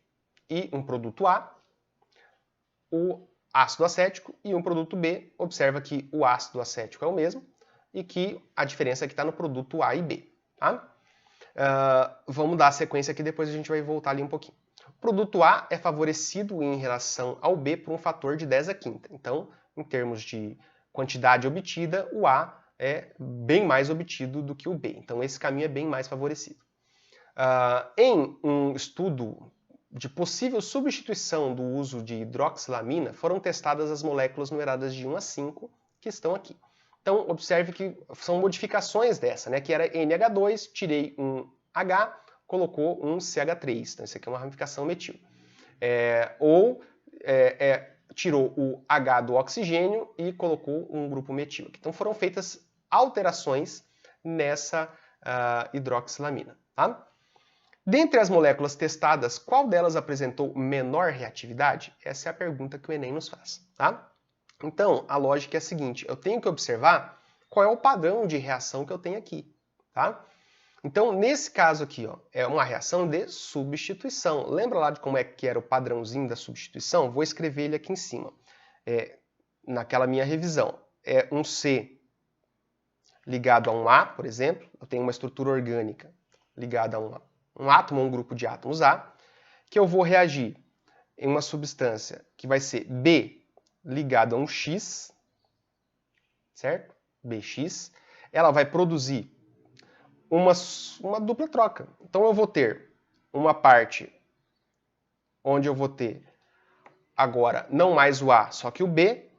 e um produto A, o ácido acético e um produto B. Observa que o ácido acético é o mesmo e que a diferença é que está no produto A e B. Tá? Vamos dar a sequência aqui, depois a gente vai voltar ali um pouquinho. O produto A é favorecido em relação ao B por um fator de 10 a quinta. Então, em termos de quantidade obtida, o A é bem mais obtido do que o B. Então, esse caminho é bem mais favorecido. Em um estudo de possível substituição do uso de hidroxilamina, foram testadas as moléculas numeradas de 1 a 5, que estão aqui. Então, observe que são modificações dessa, né? Que era NH2, tirei um H, colocou um CH3. Então, isso aqui é uma ramificação metil. Tirou o H do oxigênio e colocou um grupo metil. Então, foram feitas alterações nessa hidroxilamina, tá? Dentre as moléculas testadas, qual delas apresentou menor reatividade? Essa é a pergunta que o Enem nos faz, tá? Então, a lógica é a seguinte, eu tenho que observar qual é o padrão de reação que eu tenho aqui, tá? Então, nesse caso aqui, ó, é uma reação de substituição. Lembra lá de como é que era o padrãozinho da substituição? Vou escrever ele aqui em cima. Naquela minha revisão. É um C ligado a um A, por exemplo. Eu tenho uma estrutura orgânica ligada a um átomo ou um grupo de átomos A, que eu vou reagir em uma substância que vai ser B ligado a um X, certo? BX. Ela vai produzir uma dupla troca. Então eu vou ter uma parte onde eu vou ter agora não mais o A, só que o B,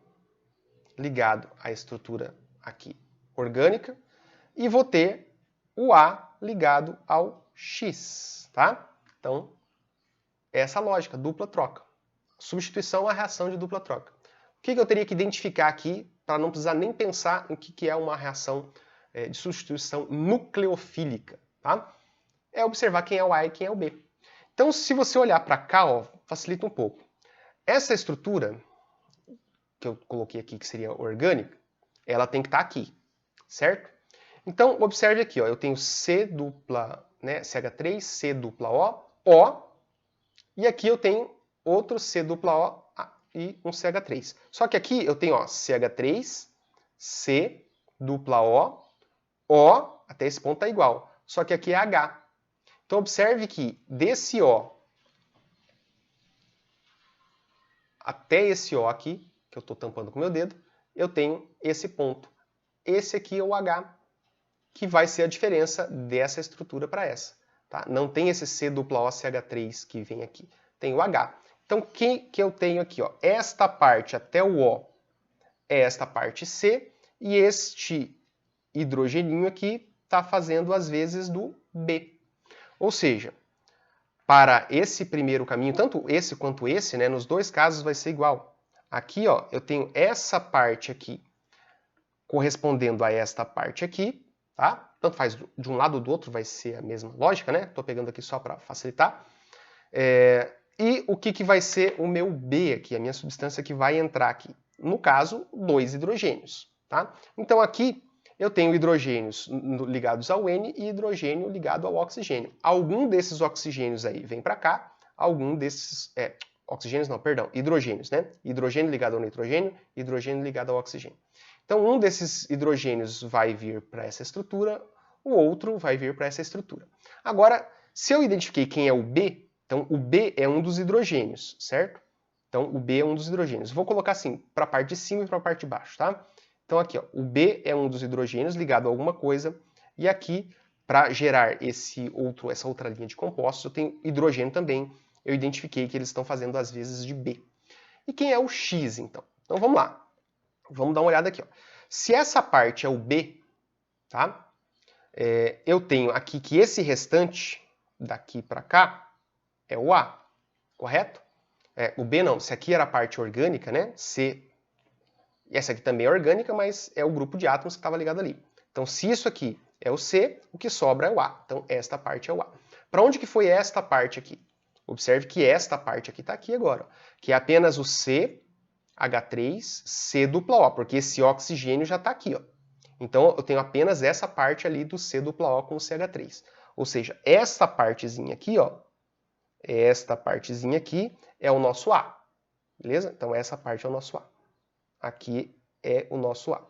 ligado à estrutura aqui orgânica, e vou ter o A ligado ao X, tá? Então, essa lógica, dupla troca. Substituição é a reação de dupla troca. O que eu teria que identificar aqui para não precisar nem pensar em que é uma reação de substituição nucleofílica, tá? É observar quem é o A e quem é o B. Então, se você olhar para cá, ó, facilita um pouco. Essa estrutura que eu coloquei aqui, que seria orgânica, ela tem que estar aqui, certo? Então, observe aqui, ó, eu tenho C dupla, né, CH3, C dupla O, e aqui eu tenho outro C dupla O e um CH3. Só que aqui eu tenho, ó, CH3, C dupla O, até esse ponto tá igual. Só que aqui é H. Então, observe que desse O até esse O aqui, que eu estou tampando com o meu dedo, eu tenho esse ponto. Esse aqui é o H, que vai ser a diferença dessa estrutura para essa. Tá? Não tem esse C dupla O CH3 que vem aqui. Tem o H. Então, o que eu tenho aqui? Ó? Esta parte até o O é esta parte C, e este hidrogeninho aqui está fazendo as vezes do B. Ou seja, para esse primeiro caminho, tanto esse quanto esse, né, nos dois casos vai ser igual. Aqui, ó, eu tenho essa parte aqui correspondendo a esta parte aqui, tá? Tanto faz de um lado ou do outro, vai ser a mesma lógica, né? Estou pegando aqui só para facilitar. E o que vai ser o meu B aqui, a minha substância que vai entrar aqui? No caso, 2 hidrogênios. Tá? Então aqui eu tenho hidrogênios ligados ao N e hidrogênio ligado ao oxigênio. Algum desses oxigênios aí vem para cá, algum desses... oxigênios não, perdão, hidrogênios, né? Hidrogênio ligado ao nitrogênio, hidrogênio ligado ao oxigênio. Então um desses hidrogênios vai vir para essa estrutura, o outro vai vir para essa estrutura. Agora, se eu identifiquei quem é o B, então o B é um dos hidrogênios, certo? Então o B é um dos hidrogênios. Vou colocar assim, para a parte de cima e para a parte de baixo, tá? Então aqui, ó, o B é um dos hidrogênios ligado a alguma coisa, e aqui, para gerar essa outra linha de compostos, eu tenho hidrogênio também. Eu identifiquei que eles estão fazendo as vezes de B. E quem é o X, então? Então vamos lá. Vamos dar uma olhada aqui, ó. Se essa parte é o B, tá? Eu tenho aqui que esse restante, daqui para cá, é o A, correto? O B não, se aqui era a parte orgânica, né? C, essa aqui também é orgânica, mas é o grupo de átomos que estava ligado ali. Então, se isso aqui é o C, o que sobra é o A. Então, esta parte é o A. Para onde que foi esta parte aqui? Observe que esta parte aqui está aqui agora, ó, que é apenas o CH3, C dupla O, porque esse oxigênio já está aqui, ó. Então, eu tenho apenas essa parte ali do C dupla O com o CH3. Ou seja, esta partezinha aqui, ó, esta partezinha aqui é o nosso A. Beleza? Então, essa parte é o nosso A. Aqui é o nosso A.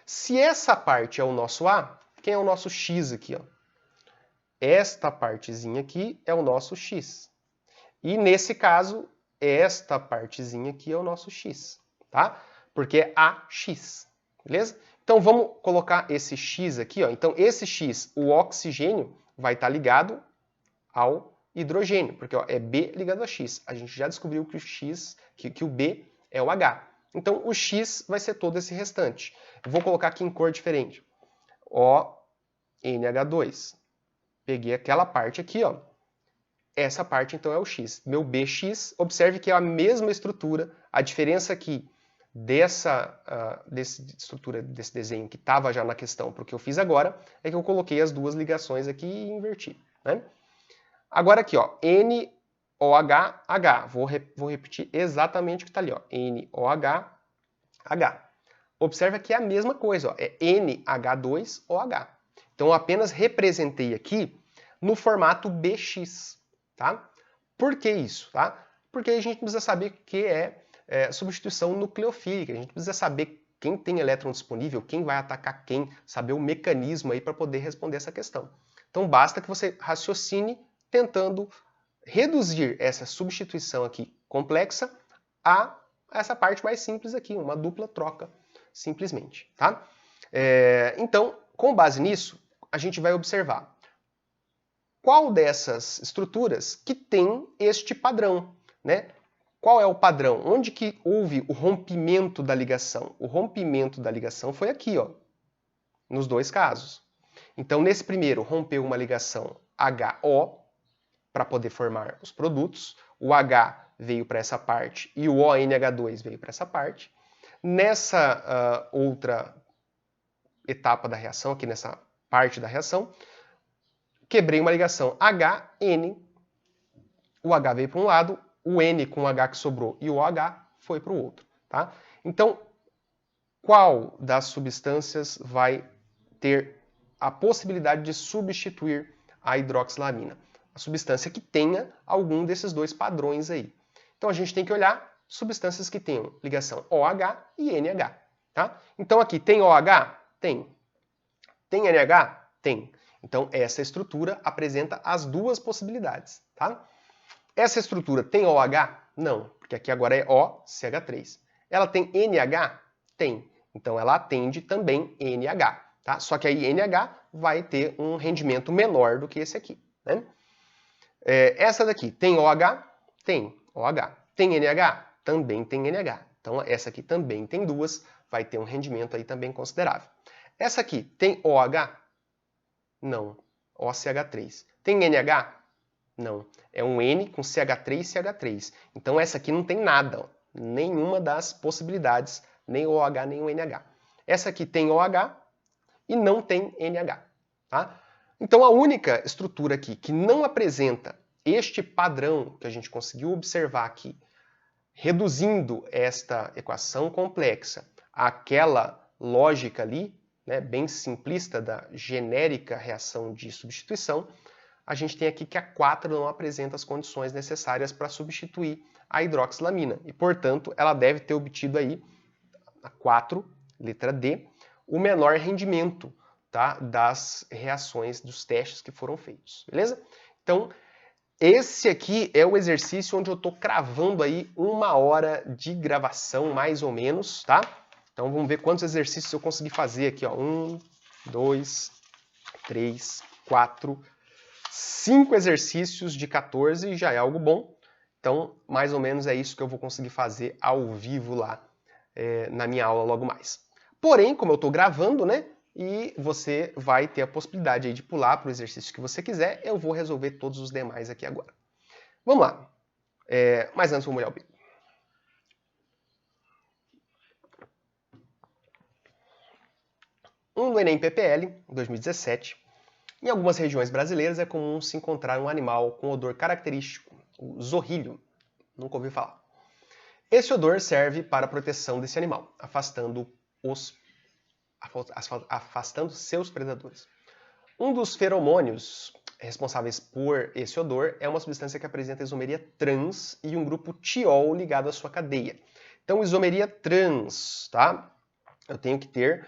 Se essa parte é o nosso A, quem é o nosso X aqui? Ó? Esta partezinha aqui é o nosso X. E nesse caso, esta partezinha aqui é o nosso X. Tá? Porque é AX. Beleza? Então vamos colocar esse X aqui. Ó. Então esse X, o oxigênio, vai estar ligado ao hidrogênio. Porque ó, é B ligado a X. A gente já descobriu que o X, que o B é o H. Então, o X vai ser todo esse restante. Eu vou colocar aqui em cor diferente. ONH2. Peguei aquela parte aqui, ó. Essa parte, então, é o X. Meu BX, observe que é a mesma estrutura. A diferença aqui desse desenho que estava já na questão para o que eu fiz agora, é que eu coloquei as duas ligações aqui e inverti. Né? Agora aqui, ó, NOHH. Vou repetir exatamente o que está ali, ó. NOHH. Observa que é a mesma coisa, ó. É NH2OH. Então, eu apenas representei aqui no formato BX. Tá? Por que isso? Tá? Porque a gente precisa saber o que é substituição nucleofílica. A gente precisa saber quem tem elétron disponível, quem vai atacar quem, saber o mecanismo aí para poder responder essa questão. Então, basta que você raciocine tentando reduzir essa substituição aqui complexa a essa parte mais simples aqui, uma dupla troca, simplesmente. Tá? Então, com base nisso, a gente vai observar qual dessas estruturas que tem este padrão, né? Qual é o padrão? Onde que houve o rompimento da ligação? O rompimento da ligação foi aqui, ó, nos dois casos. Então, nesse primeiro, rompeu uma ligação HO para poder formar os produtos. O H veio para essa parte e o ONH2 veio para essa parte. Nessa outra etapa da reação, aqui nessa parte da reação, quebrei uma ligação HN, o H veio para um lado, o N com o H que sobrou e o OH foi para o outro. Tá? Então, qual das substâncias vai ter a possibilidade de substituir a hidroxilamina? A substância que tenha algum desses dois padrões aí. Então, a gente tem que olhar substâncias que tenham ligação OH e NH. Tá? Então, aqui, tem OH? Tem. Tem NH? Tem. Então, essa estrutura apresenta as duas possibilidades. Tá? Essa estrutura tem OH? Não, porque aqui agora é OCH3. Ela tem NH? Tem. Então, ela atende também NH. Tá? Só que aí NH vai ter um rendimento menor do que esse aqui. Né? Essa daqui tem OH? Tem OH. Tem NH? Também tem NH. Então, essa aqui também tem duas, vai ter um rendimento aí também considerável. Essa aqui tem OH? Não. OCH3. Tem NH? Não. É um N com CH3 e CH3. Então essa aqui não tem nada. Ó. Nenhuma das possibilidades. Nem o OH, nem o NH. Essa aqui tem OH e não tem NH. Tá? Então a única estrutura aqui que não apresenta este padrão que a gente conseguiu observar aqui, reduzindo esta equação complexa àquela lógica ali, né, bem simplista da genérica reação de substituição, a gente tem aqui que a 4 não apresenta as condições necessárias para substituir a hidroxilamina. E, portanto, ela deve ter obtido aí, a 4, letra D, o menor rendimento, tá, das reações, dos testes que foram feitos. Beleza? Então, esse aqui é o exercício onde eu estou cravando aí 1 hora de gravação, mais ou menos, tá? Então vamos ver quantos exercícios eu consegui fazer aqui, ó. 1, 2, 3, 4, 5 exercícios de 14 já é algo bom. Então, mais ou menos é isso que eu vou conseguir fazer ao vivo lá na minha aula logo mais. Porém, como eu estou gravando, né? E você vai ter a possibilidade aí de pular para o exercício que você quiser. Eu vou resolver todos os demais aqui agora. Vamos lá. Mas antes vou molhar o bico. No Enem PPL, 2017, em algumas regiões brasileiras é comum se encontrar um animal com odor característico, o zorrilho. Nunca ouvi falar. Esse odor serve para a proteção desse animal, afastando seus predadores. Um dos feromônios responsáveis por esse odor é uma substância que apresenta isomeria trans e um grupo tiol ligado à sua cadeia. Então, isomeria trans, tá? Eu tenho que ter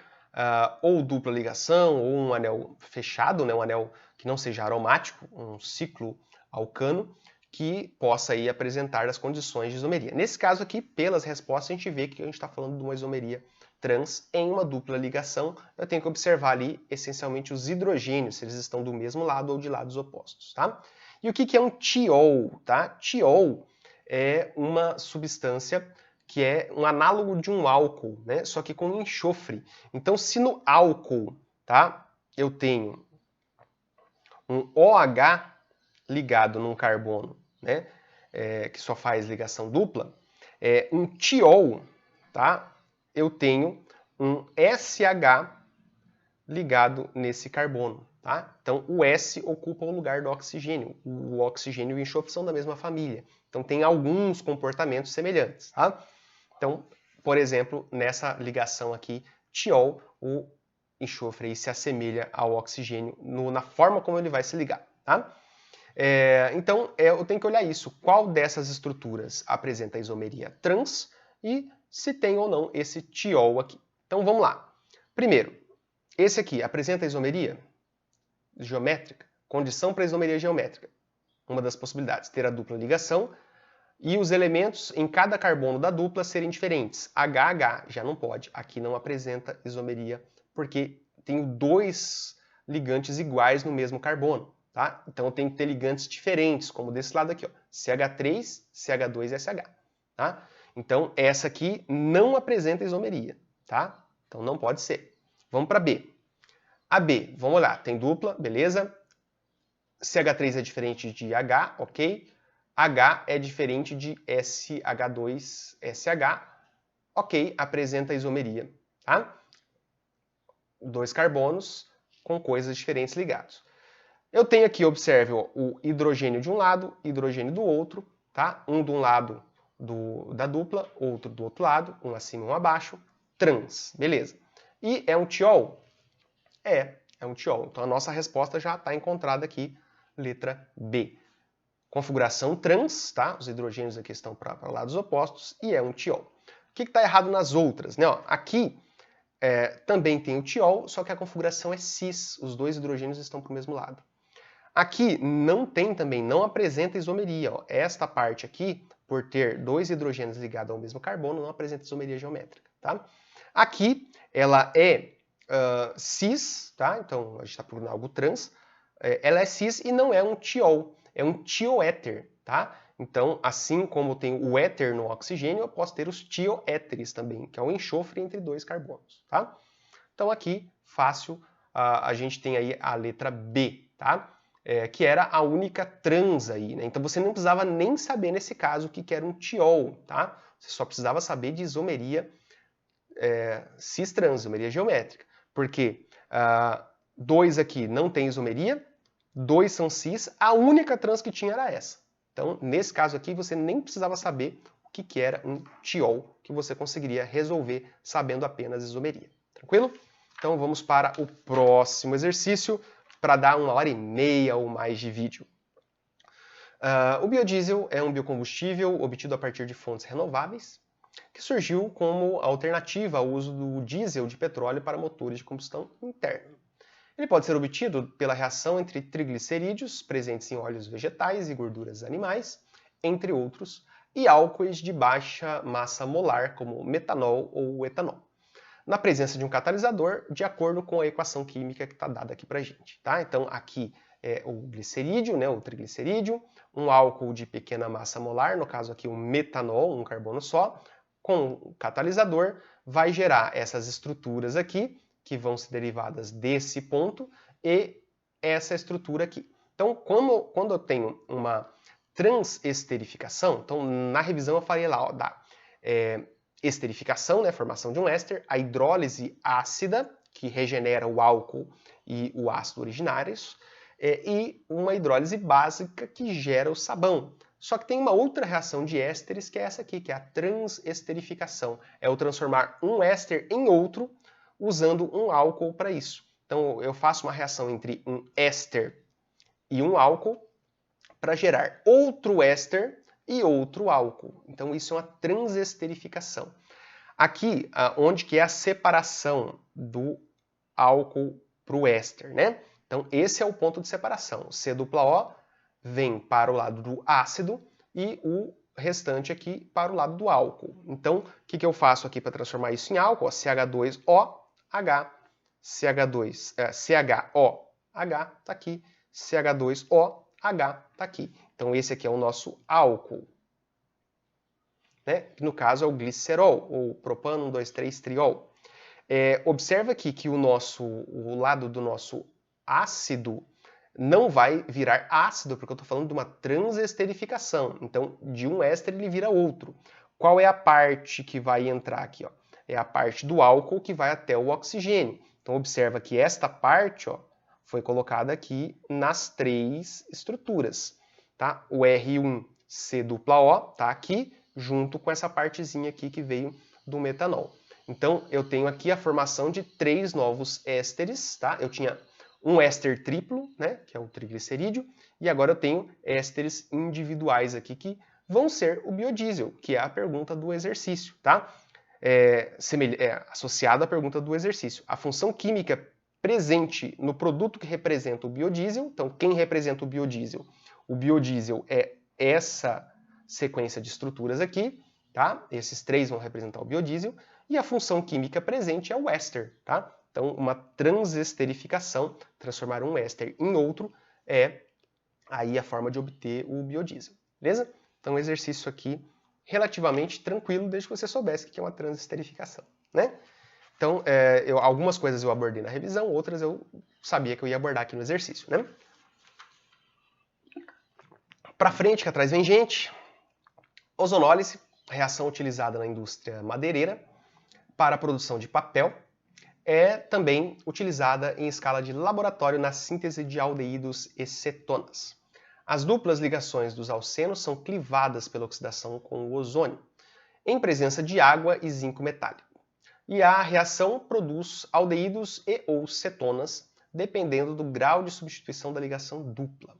ou dupla ligação ou um anel fechado, né? Um anel que não seja aromático, um ciclo alcano, que possa aí apresentar as condições de isomeria. Nesse caso aqui, pelas respostas, a gente vê que a gente está falando de uma isomeria trans em uma dupla ligação. Eu tenho que observar ali, essencialmente, os hidrogênios, se eles estão do mesmo lado ou de lados opostos, tá? E o que é um tiol, tá? Tiol é uma substância que é um análogo de um álcool, né? Só que com enxofre. Então, se no álcool, tá, eu tenho um OH ligado num carbono, né, que só faz ligação dupla, um tiol, tá, eu tenho um SH ligado nesse carbono, tá? Então, o S ocupa o lugar do oxigênio. O oxigênio e o enxofre são da mesma família. Então, tem alguns comportamentos semelhantes, tá? Então, por exemplo, nessa ligação aqui, tiol, o enxofre aí se assemelha ao oxigênio na forma como ele vai se ligar, tá? Então, eu tenho que olhar isso. Qual dessas estruturas apresenta a isomeria trans e se tem ou não esse tiol aqui. Então, vamos lá. Primeiro, esse aqui apresenta a isomeria geométrica? Condição para a isomeria geométrica. Uma das possibilidades, ter a dupla ligação e os elementos em cada carbono da dupla serem diferentes. HH já não pode. Aqui não apresenta isomeria porque tenho 2 ligantes iguais no mesmo carbono. Tá? Então eu tenho que ter ligantes diferentes, como desse lado aqui, ó, CH3, CH2 e SH. Tá? Então essa aqui não apresenta isomeria. Tá? Então não pode ser. Vamos para B. A B, vamos olhar, tem dupla, beleza. CH3 é diferente de H, ok. H é diferente de SH2SH, ok, apresenta isomeria. Tá? 2 carbonos com coisas diferentes ligados. Eu tenho aqui, observe, ó, o hidrogênio de um lado, hidrogênio do outro, tá? Um de um lado da dupla, outro do outro lado, um acima e um abaixo, trans, beleza. E é um tiol? É um tiol. Então a nossa resposta já está encontrada aqui, letra B. Configuração trans, tá? Os hidrogênios aqui estão para lados opostos e é um tiol. O que está errado nas outras? Né? Ó, aqui também tem o tiol, só que a configuração é cis, os 2 hidrogênios estão para o mesmo lado. Aqui não tem também, não apresenta isomeria. Ó. Esta parte aqui, por ter 2 hidrogênios ligados ao mesmo carbono, não apresenta isomeria geométrica. Tá? Aqui ela é cis, tá? Então a gente está procurando algo trans. Ela é cis e não é um tiol, é um tioéter. Tá? Então, assim como tem o éter no oxigênio, eu posso ter os tioéteres também, que é o enxofre entre 2 carbonos. Tá? Então aqui, fácil, a gente tem aí a letra B, tá? Que era a única trans aí, né? Então você não precisava nem saber nesse caso o que era um tiol, tá? Você só precisava saber de isomeria cis-trans, isomeria geométrica. Porque 2 aqui não tem isomeria, 2 são cis, a única trans que tinha era essa. Então, nesse caso aqui, você nem precisava saber o que era um tiol, que você conseguiria resolver sabendo apenas isomeria. Tranquilo? Então, vamos para o próximo exercício, para dar 1h30 ou mais de vídeo. O biodiesel é um biocombustível obtido a partir de fontes renováveis, que surgiu como alternativa ao uso do diesel de petróleo para motores de combustão interna. Ele pode ser obtido pela reação entre triglicerídeos, presentes em óleos vegetais e gorduras animais, entre outros, e álcoois de baixa massa molar, como metanol ou etanol, na presença de um catalisador, de acordo com a equação química que está dada aqui para a gente. Tá? Então, aqui é o glicerídeo, né, o triglicerídeo, um álcool de pequena massa molar, no caso aqui o metanol, um carbono só, com o catalisador, vai gerar essas estruturas aqui, que vão ser derivadas desse ponto, e essa estrutura aqui. Então, quando eu tenho uma transesterificação, então na revisão eu falei lá, ó, da esterificação, né, formação de um éster, a hidrólise ácida, que regenera o álcool e o ácido originários, e uma hidrólise básica que gera o sabão. Só que tem uma outra reação de ésteres, que é essa aqui, que é a transesterificação. É o transformar um éster em outro, usando um álcool para isso. Então eu faço uma reação entre um éster e um álcool para gerar outro éster e outro álcool. Então isso é uma transesterificação. Aqui, onde que é a separação do álcool para o éster, né? Então esse é o ponto de separação. O C+O vem para o lado do ácido e o restante aqui para o lado do álcool. Então, o que eu faço aqui para transformar isso em álcool? CH2OH, CHOH está aqui, CH2OH está aqui. Então, esse aqui é o nosso álcool, né? Que no caso é o glicerol, ou propano 1,2,3-triol. Observa aqui que o lado do nosso ácido não vai virar ácido, porque eu estou falando de uma transesterificação. Então, de um éster ele vira outro. Qual é a parte que vai entrar aqui? Ó? É a parte do álcool que vai até o oxigênio. Então, observa que esta parte, ó, foi colocada aqui nas 3 estruturas. Tá? O R1C+O está aqui, junto com essa partezinha aqui que veio do metanol. Então, eu tenho aqui a formação de 3 novos ésteres. Tá? Eu tinha um éster triplo, né, que é o triglicerídeo, e agora eu tenho ésteres individuais aqui que vão ser o biodiesel, que é a pergunta do exercício, tá? Associado à pergunta do exercício. A função química presente no produto que representa o biodiesel, então quem representa o biodiesel? O biodiesel é essa sequência de estruturas aqui, tá? Esses 3 vão representar o biodiesel, e a função química presente é o éster, tá? Então, uma transesterificação, transformar um éster em outro, é aí a forma de obter o biodiesel, beleza? Então, um exercício aqui relativamente tranquilo, desde que você soubesse o que é uma transesterificação, né? Então, algumas coisas eu abordei na revisão, outras eu sabia que eu ia abordar aqui no exercício, né? Para frente, que atrás vem gente. Ozonólise, reação utilizada na indústria madeireira para a produção de papel, é também utilizada em escala de laboratório na síntese de aldeídos e cetonas. As duplas ligações dos alcenos são clivadas pela oxidação com o ozônio, em presença de água e zinco metálico. E a reação produz aldeídos e ou cetonas, dependendo do grau de substituição da ligação dupla.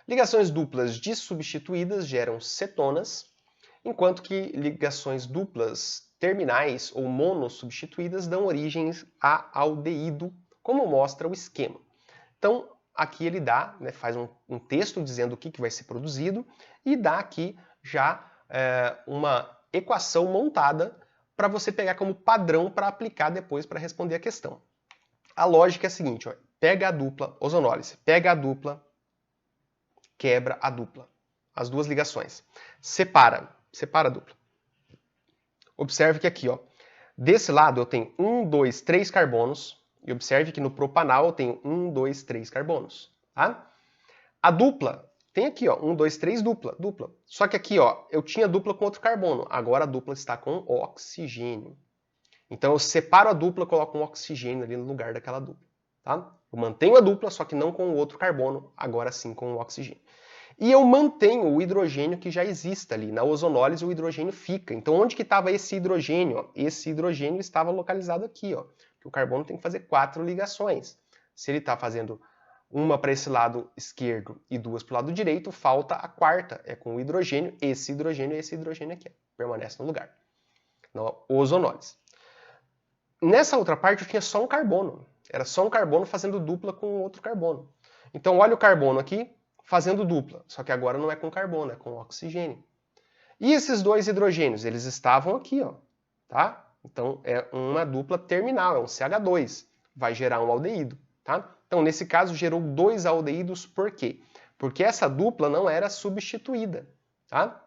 Ligações duplas dissubstituídas geram cetonas, enquanto que ligações duplas terminais ou monossubstituídas dão origem a aldeído, como mostra o esquema. Então, aqui ele dá, né, faz um texto dizendo o que vai ser produzido e dá aqui já uma equação montada para você pegar como padrão para aplicar depois para responder a questão. A lógica é a seguinte, ó, pega a dupla, ozonólise, pega a dupla, quebra a dupla, as duas ligações, separa a dupla. Observe que aqui, ó, desse lado eu tenho 1, 2, 3 carbonos, e observe que no propanal eu tenho 1, 2, 3 carbonos. Tá? A dupla tem aqui, ó, 1, 2, 3, dupla. Só que aqui, ó, eu tinha dupla com outro carbono, agora a dupla está com oxigênio. Então eu separo a dupla e coloco um oxigênio ali no lugar daquela dupla. Tá? Eu mantenho a dupla, só que não com o outro carbono, agora sim com o oxigênio. E eu mantenho o hidrogênio que já existe ali. Na ozonólise o hidrogênio fica. Então onde que estava esse hidrogênio? Ó? Esse hidrogênio estava localizado aqui. Ó. Que o carbono tem que fazer 4 ligações. Se ele está fazendo uma para esse lado esquerdo e 2 para o lado direito, falta a quarta. É com o hidrogênio, esse hidrogênio e esse hidrogênio aqui. Ó. Permanece no lugar. Na ozonólise. Nessa outra parte eu tinha só um carbono. Era só um carbono fazendo dupla com outro carbono. Então olha o carbono aqui fazendo dupla. Só que agora não é com carbono, é com oxigênio. E esses dois hidrogênios? Eles estavam aqui, ó. Tá? Então é uma dupla terminal, é um CH2. Vai gerar um aldeído. Tá? Então nesse caso gerou 2 aldeídos, por quê? Porque essa dupla não era substituída. Tá?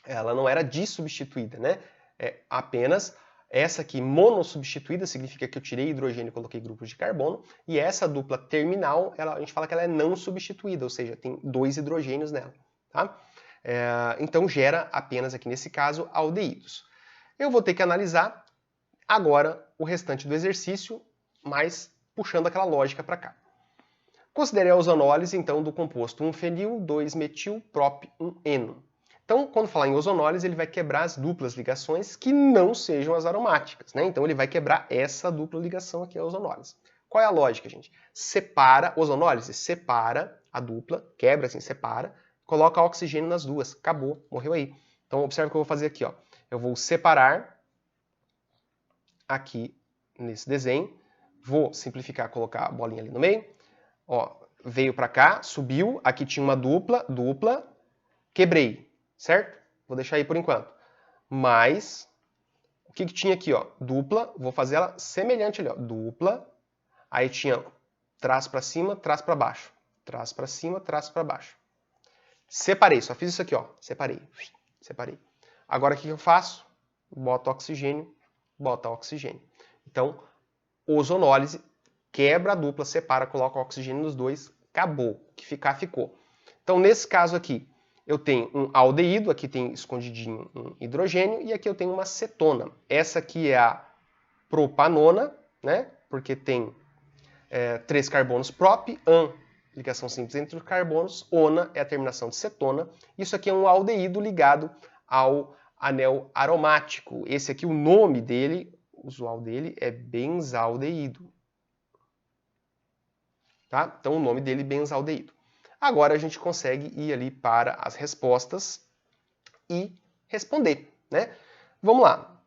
Ela não era dissubstituída, né? É apenas essa aqui monossubstituída, significa que eu tirei hidrogênio e coloquei grupos de carbono, e essa dupla terminal, a gente fala que ela é não substituída, ou seja, tem 2 hidrogênios nela. Tá? Então gera apenas aqui nesse caso aldeídos. Eu vou ter que analisar agora o restante do exercício, mas puxando aquela lógica para cá. Considere a ozonólise, então, do composto 1-fenil, 2-metil-prop, 1-eno. Então, quando falar em ozonólise, ele vai quebrar as duplas ligações que não sejam as aromáticas, né? Então, ele vai quebrar essa dupla ligação aqui, a ozonólise. Qual é a lógica, gente? Separa, ozonólise, separa a dupla, quebra assim, separa, coloca oxigênio nas duas. Acabou, morreu aí. Então, observe o que eu vou fazer aqui, ó. Eu vou separar aqui nesse desenho, vou simplificar, colocar a bolinha ali no meio. Ó, veio para cá, subiu, aqui tinha uma dupla, quebrei. Certo? Vou deixar aí por enquanto. Mas, o que tinha aqui? Ó? Dupla, vou fazer ela semelhante ali. Ó. Dupla, aí tinha traço para cima, traço para baixo. Traço para cima, traço para baixo. Separei, só fiz isso aqui. Ó. Separei. Agora o que eu faço? Boto oxigênio, bota oxigênio. Então, ozonólise, quebra a dupla, separa, coloca o oxigênio nos dois, acabou. O que ficar, ficou. Então, nesse caso aqui, eu tenho um aldeído, aqui tem escondidinho um hidrogênio, e aqui eu tenho uma cetona. Essa aqui é a propanona, né? Porque tem 3 carbonos prop, an, ligação simples entre os carbonos, ona é a terminação de cetona. Isso aqui é um aldeído ligado ao anel aromático. Esse aqui, o nome dele, usual dele, é benzaldeído. Tá? Então o nome dele é benzaldeído. Agora a gente consegue ir ali para as respostas e responder, né? Vamos lá.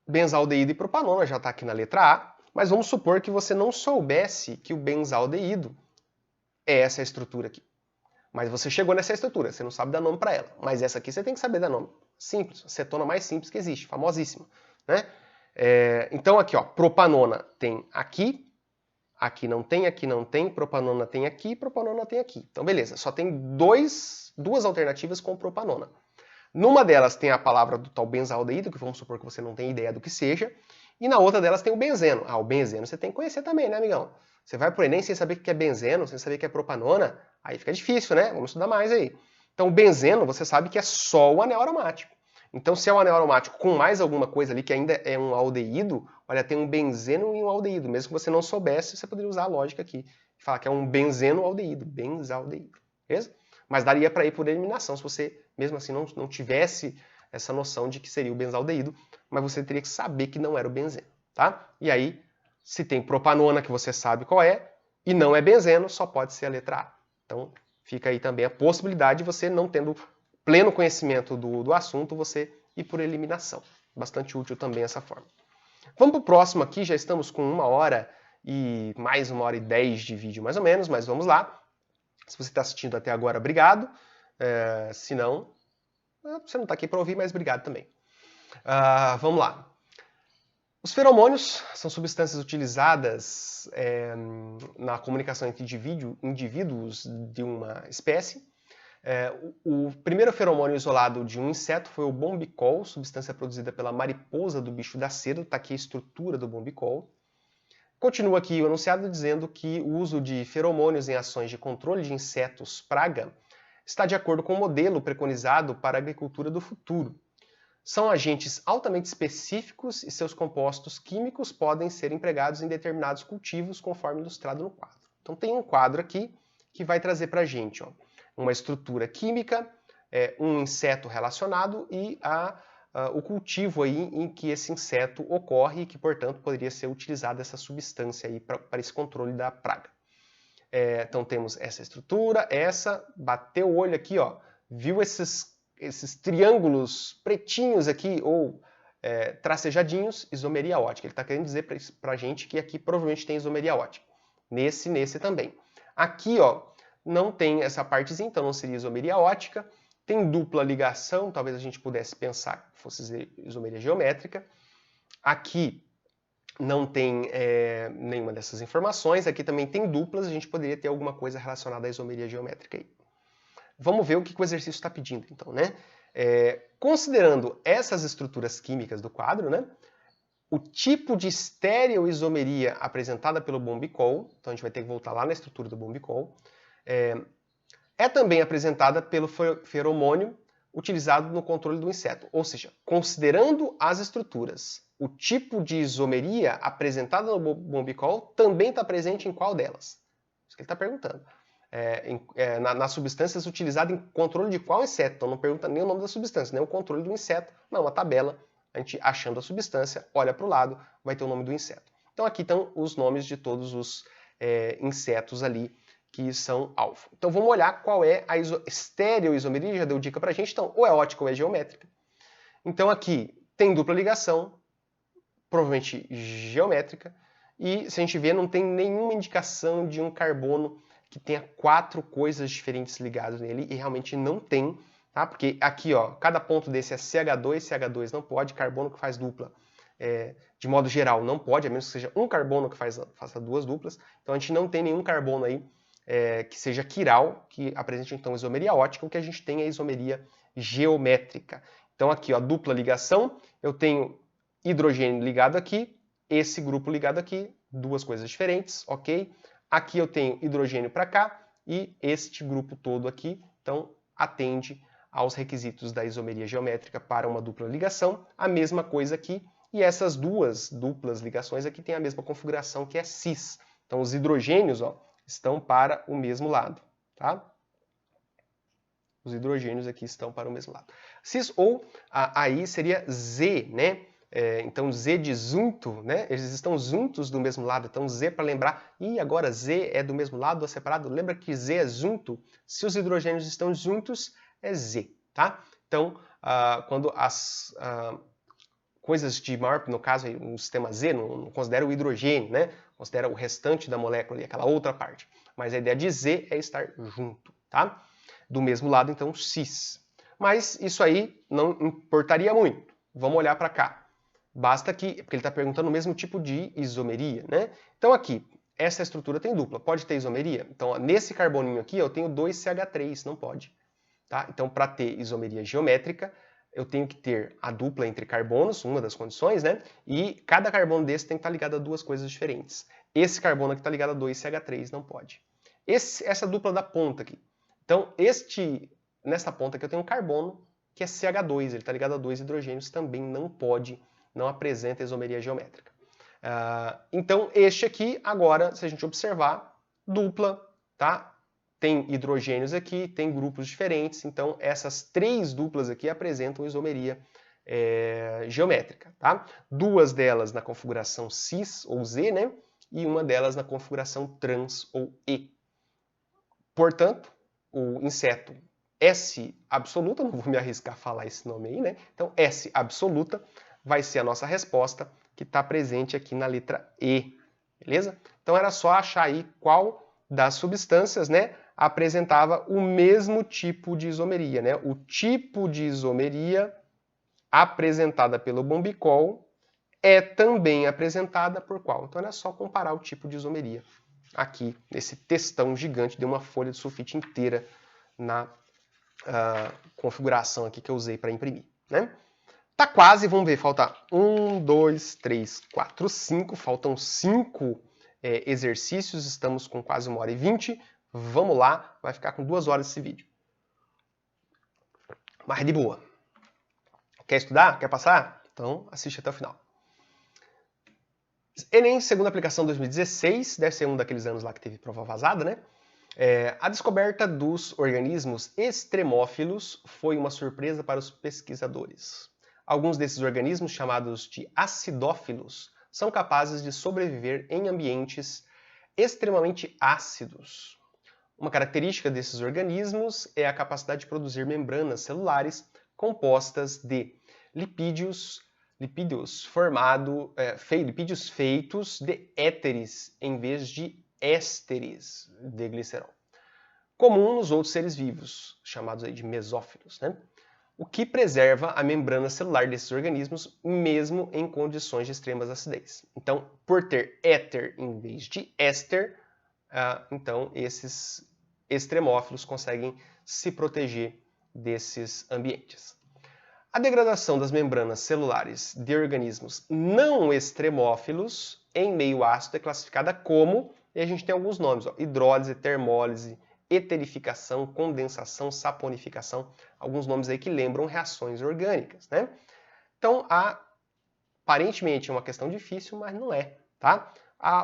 Benzaldeído e propanona já está aqui na letra A, mas vamos supor que você não soubesse que o benzaldeído é essa estrutura aqui. Mas você chegou nessa estrutura, você não sabe dar nome para ela. Mas essa aqui você tem que saber dar nome. Simples, a cetona mais simples que existe, famosíssima, né? Então aqui, ó, propanona tem aqui, aqui não tem, propanona tem aqui, propanona tem aqui. Então, beleza, só tem duas alternativas com propanona. Numa delas tem a palavra do tal benzaldeído, que vamos supor que você não tem ideia do que seja, e na outra delas tem o benzeno. Ah, o benzeno você tem que conhecer também, né, amigão? Você vai pro Enem sem saber o que é benzeno, sem saber o que é propanona, aí fica difícil, né? Vamos estudar mais aí. Então, o benzeno, você sabe que é só o anel aromático. Então, se é um anel aromático com mais alguma coisa ali que ainda é um aldeído, olha, tem um benzeno e um aldeído. Mesmo que você não soubesse, você poderia usar a lógica aqui e falar que é um benzeno aldeído, benzaldeído, beleza? Mas daria para ir por eliminação se você, mesmo assim, não tivesse essa noção de que seria o benzaldeído, mas você teria que saber que não era o benzeno, tá? E aí, se tem propanona, que você sabe qual é, e não é benzeno, só pode ser a letra A. Então, fica aí também a possibilidade de você, não tendo pleno conhecimento do assunto, você ir por eliminação. Bastante útil também essa forma. Vamos para o próximo aqui, já estamos com 1 hora e mais 1 hora e 10 de vídeo mais ou menos, mas vamos lá. Se você está assistindo até agora, obrigado. Se não, você não está aqui para ouvir, mas obrigado também. Vamos lá. Os feromônios são substâncias utilizadas na comunicação entre indivíduos de uma espécie. O primeiro feromônio isolado de um inseto foi o bombicol, substância produzida pela mariposa do bicho da seda. Está aqui a estrutura do bombicol. Continua aqui o enunciado dizendo que o uso de feromônios em ações de controle de insetos praga está de acordo com o modelo preconizado para a agricultura do futuro. São agentes altamente específicos e seus compostos químicos podem ser empregados em determinados cultivos, conforme ilustrado no quadro. Então tem um quadro aqui que vai trazer para a gente, ó, uma estrutura química, um inseto relacionado e o cultivo aí em que esse inseto ocorre e que, portanto, poderia ser utilizada essa substância aí para esse controle da praga. Então temos essa estrutura, bateu o olho aqui, ó, viu esses triângulos pretinhos aqui, ou tracejadinhos, isomeria ótica. Ele está querendo dizer para a gente que aqui provavelmente tem isomeria ótica. Nesse também. Aqui, ó, não tem essa partezinha, então não seria isomeria ótica. Tem dupla ligação, talvez a gente pudesse pensar que fosse isomeria geométrica. Aqui não tem nenhuma dessas informações. Aqui também tem duplas, a gente poderia ter alguma coisa relacionada à isomeria geométrica aí. Vamos ver o que o exercício está pedindo, então, né? Considerando essas estruturas químicas do quadro, né? O tipo de estereoisomeria apresentada pelo bombicol, então a gente vai ter que voltar lá na estrutura do bombicol, é também apresentada pelo feromônio utilizado no controle do inseto. Ou seja, considerando as estruturas, o tipo de isomeria apresentada no bombicol também está presente em qual delas? Isso que ele está perguntando. Nas substâncias utilizadas em controle de qual inseto? Então não pergunta nem o nome da substância, nem o controle do inseto. Não, uma tabela, a gente achando a substância, olha para o lado, vai ter o nome do inseto. Então aqui estão os nomes de todos os insetos ali que são alvo. Então vamos olhar qual é a estereoisomeria, já deu dica pra gente, então ou é ótica ou é geométrica. Então aqui tem dupla ligação, provavelmente geométrica, e se a gente ver não tem nenhuma indicação de um carbono que tenha 4 coisas diferentes ligadas nele, e realmente não tem, tá? Porque aqui, ó, cada ponto desse é CH2, CH2 não pode, carbono que faz dupla. De modo geral, não pode, a menos que seja um carbono que faça 2 duplas. Então a gente não tem nenhum carbono aí que seja quiral, que apresente então isomeria ótica. O que a gente tem é isomeria geométrica. Então aqui, ó, dupla ligação, eu tenho hidrogênio ligado aqui, esse grupo ligado aqui, 2 coisas diferentes, ok? Aqui eu tenho hidrogênio para cá e este grupo todo aqui, então atende aos requisitos da isomeria geométrica para uma dupla ligação. A mesma coisa aqui, e essas 2 duplas ligações aqui têm a mesma configuração, que é cis. Então os hidrogênios, ó, estão para o mesmo lado, tá? Os hidrogênios aqui estão para o mesmo lado. Cis ou aí seria Z, né? Então Z de junto, né? Eles estão juntos do mesmo lado. Então Z para lembrar, e agora Z é do mesmo lado ou separado? Lembra que Z é junto? Se os hidrogênios estão juntos, é Z, tá? Então, quando as coisas de maior, no caso, no sistema Z, não considera o hidrogênio, né? Considera o restante da molécula ali, aquela outra parte. Mas a ideia de Z é estar junto, tá? Do mesmo lado, então, cis. Mas isso aí não importaria muito. Vamos olhar para cá. Basta que, porque ele está perguntando o mesmo tipo de isomeria, né? Então aqui, essa estrutura tem dupla. Pode ter isomeria? Então, ó, nesse carboninho aqui, eu tenho 2CH3, não pode. Tá? Então, para ter isomeria geométrica, eu tenho que ter a dupla entre carbonos, uma das condições, né? E cada carbono desse tem que estar ligado a 2 coisas diferentes. Esse carbono aqui está ligado a 2CH3, não pode. Essa dupla da ponta aqui. Então, nessa ponta aqui eu tenho um carbono que é CH2, ele está ligado a 2 hidrogênios, também não pode, não apresenta isomeria geométrica. Então, este aqui, agora, se a gente observar, dupla, tá? Tem hidrogênios aqui, tem grupos diferentes, então essas 3 duplas aqui apresentam isomeria geométrica, tá? 2 delas na configuração cis ou Z, né? E uma delas na configuração trans ou E. Portanto, o inseto S absoluta, não vou me arriscar a falar esse nome aí, né? Então, S absoluta vai ser a nossa resposta que está presente aqui na letra E, beleza? Então, era só achar aí qual das substâncias, né, apresentava o mesmo tipo de isomeria, né? O tipo de isomeria apresentada pelo bombicol é também apresentada por qual? Então, era só comparar o tipo de isomeria. Aqui, nesse textão gigante, deu uma folha de sulfite inteira na configuração aqui que eu usei para imprimir, né? Tá quase, vamos ver, falta 1, 2, 3, 4, 5, faltam 5 exercícios, estamos com quase 1h20, vamos lá, vai ficar com 2 horas esse vídeo. Mas de boa. Quer estudar? Quer passar? Então assiste até o final. Enem, segunda aplicação 2016, deve ser um daqueles anos lá que teve prova vazada, né? A descoberta dos organismos extremófilos foi uma surpresa para os pesquisadores. Alguns desses organismos, chamados de acidófilos, são capazes de sobreviver em ambientes extremamente ácidos. Uma característica desses organismos é a capacidade de produzir membranas celulares compostas de lipídios feitos de éteres em vez de ésteres de glicerol, comum nos outros seres vivos, chamados aí de mesófilos, né? O que preserva a membrana celular desses organismos, mesmo em condições de extremas acidez. Então, por ter éter em vez de éster, então esses extremófilos conseguem se proteger desses ambientes. A degradação das membranas celulares de organismos não extremófilos em meio ácido é classificada como, e a gente tem alguns nomes, ó, hidrólise, termólise, eterificação, condensação, saponificação, alguns nomes aí que lembram reações orgânicas, né? Então, aparentemente é uma questão difícil, mas não é, tá?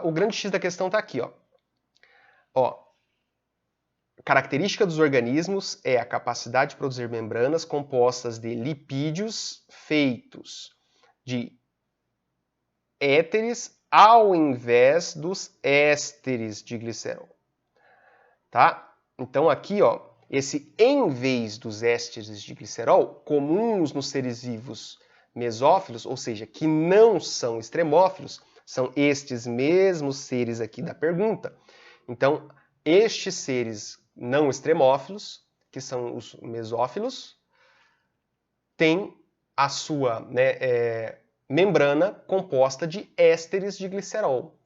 O grande X da questão está aqui, ó. Característica dos organismos é a capacidade de produzir membranas compostas de lipídios feitos de éteres ao invés dos ésteres de glicerol. Tá? Então aqui, ó, esse em vez dos ésteres de glicerol, comuns nos seres vivos mesófilos, ou seja, que não são extremófilos, são estes mesmos seres aqui da pergunta. Então, estes seres não extremófilos, que são os mesófilos, têm a sua membrana composta de ésteres de glicerol.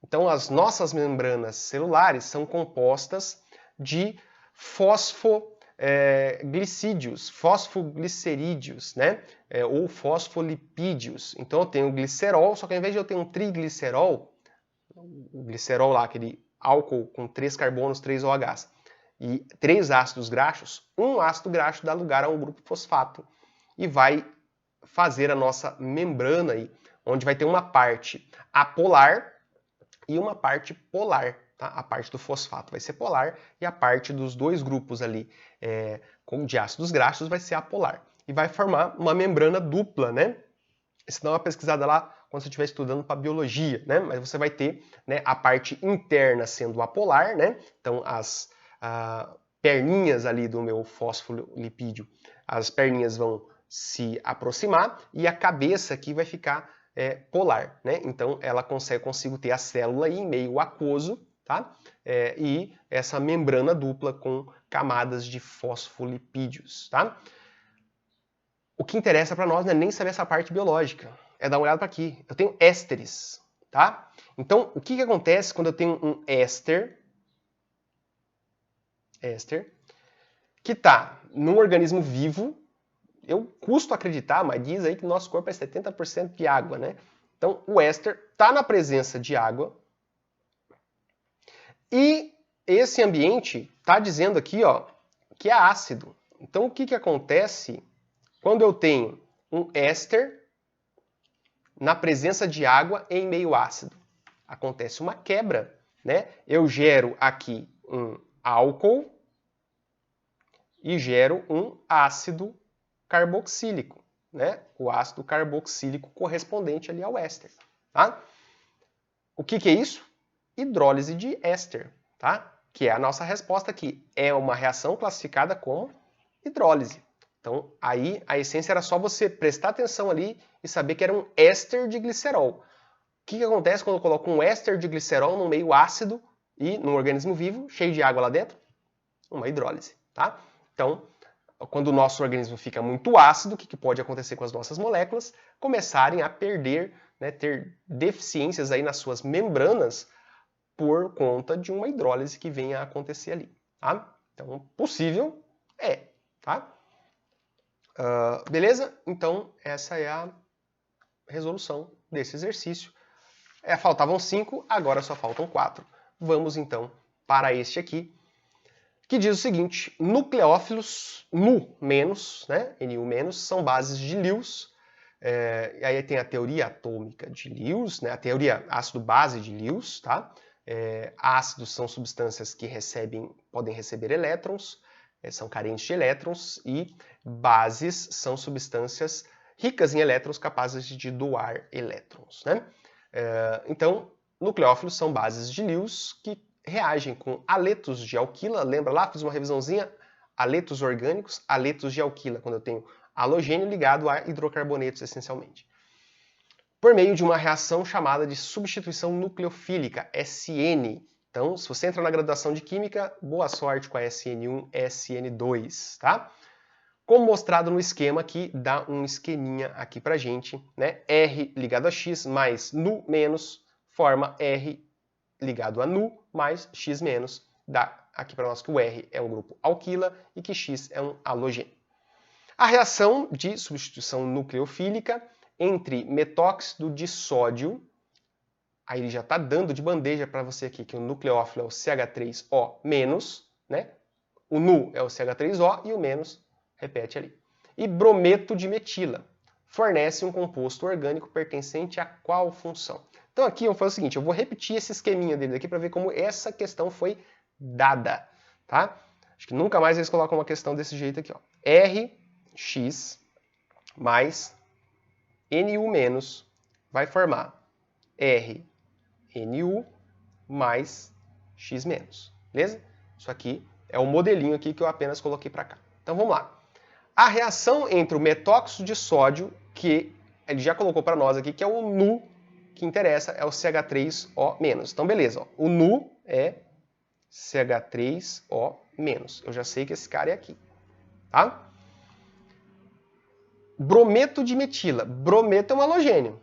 Então, as nossas membranas celulares são compostas de fosfoglicídios, fosfoglicerídeos, né? Ou fosfolipídios. Então, eu tenho glicerol, só que ao invés de eu ter um triglicerol, o glicerol lá, aquele álcool com 3 carbonos, 3 OHs, e 3 ácidos graxos, um ácido graxo dá lugar a um grupo fosfato e vai fazer a nossa membrana aí, onde vai ter uma parte apolar e uma parte polar. Tá? A parte do fosfato vai ser polar e a parte dos dois grupos ali de ácidos graxos vai ser apolar. E vai formar uma membrana dupla, né? Isso dá uma pesquisada lá quando você estiver estudando para biologia, né? Mas você vai ter, né, a parte interna sendo apolar, né? Então as perninhas ali do meu fosfolipídio, as perninhas vão se aproximar e a cabeça aqui vai ficar polar, né? Então ela consigo ter a célula aí em meio aquoso, tá? E essa membrana dupla com camadas de fosfolipídios, tá? O que interessa para nós não é nem saber essa parte biológica, é dar uma olhada para aqui. Eu tenho ésteres, tá? Então, o que acontece quando eu tenho um éster que está num organismo vivo? Eu custo acreditar, mas diz aí que nosso corpo é 70% de água, né? Então, o éster está na presença de água e esse ambiente está dizendo aqui, ó, que é ácido. Então, o que acontece quando eu tenho um éster na presença de água em meio ácido? Acontece uma quebra, né? Eu gero aqui um álcool e gero um ácido carboxílico, né? O ácido carboxílico correspondente ali ao éster, tá? O que é isso? Hidrólise de éster, tá? Que é a nossa resposta aqui. É uma reação classificada como hidrólise. Então, aí a essência era só você prestar atenção ali e saber que era um éster de glicerol. O que acontece quando eu coloco um éster de glicerol no meio ácido e num organismo vivo, cheio de água lá dentro? Uma hidrólise, tá? Então, quando o nosso organismo fica muito ácido, o que pode acontecer com as nossas moléculas? Começarem a perder, né, ter deficiências aí nas suas membranas por conta de uma hidrólise que venha a acontecer ali, tá? Então, possível é, tá? Beleza? Então, essa é a resolução desse exercício. Faltavam 5, agora só faltam 4. Vamos, então, para este aqui, que diz o seguinte: nucleófilos, Nu-, né, Nu-, são bases de Lewis, E aí tem a teoria atômica de Lewis, né? A teoria ácido-base de Lewis, tá? Ácidos são substâncias que podem receber elétrons, são carentes de elétrons, e bases são substâncias ricas em elétrons capazes de doar elétrons, né? Então, nucleófilos são bases de Lewis que reagem com aletos de alquila. Lembra lá? Fiz uma revisãozinha. Aletos orgânicos, aletos de alquila, quando eu tenho halogênio ligado a hidrocarbonetos, essencialmente. Por meio de uma reação chamada de substituição nucleofílica, SN. Então, se você entra na graduação de Química, boa sorte com a SN1, SN2, tá? Como mostrado no esquema aqui, dá um esqueminha aqui pra gente, né? R ligado a X mais Nu menos forma R ligado a Nu mais X menos. Dá aqui para nós que o R é um grupo alquila e que X é um halogênio. A reação de substituição nucleofílica entre metóxido de sódio, aí ele já está dando de bandeja para você aqui que o nucleófilo é o CH3O-, né? O Nu é o CH3O e o menos repete ali. E brometo de metila fornece um composto orgânico pertencente a qual função? Então aqui eu vou fazer o seguinte, eu vou repetir esse esqueminha dele aqui para ver como essa questão foi dada, tá? Acho que nunca mais eles colocam uma questão desse jeito aqui, ó. Rx mais Nu- vai formar RNu mais X-, beleza? Isso aqui é o modelinho aqui que eu apenas coloquei para cá. Então vamos lá. A reação entre o metóxido de sódio, que ele já colocou para nós aqui, que é o Nu, que interessa, é o CH3O-. Então beleza, ó. O Nu é CH3O-. Eu já sei que esse cara é aqui, tá? Brometo de metila. Brometo é um halogênio.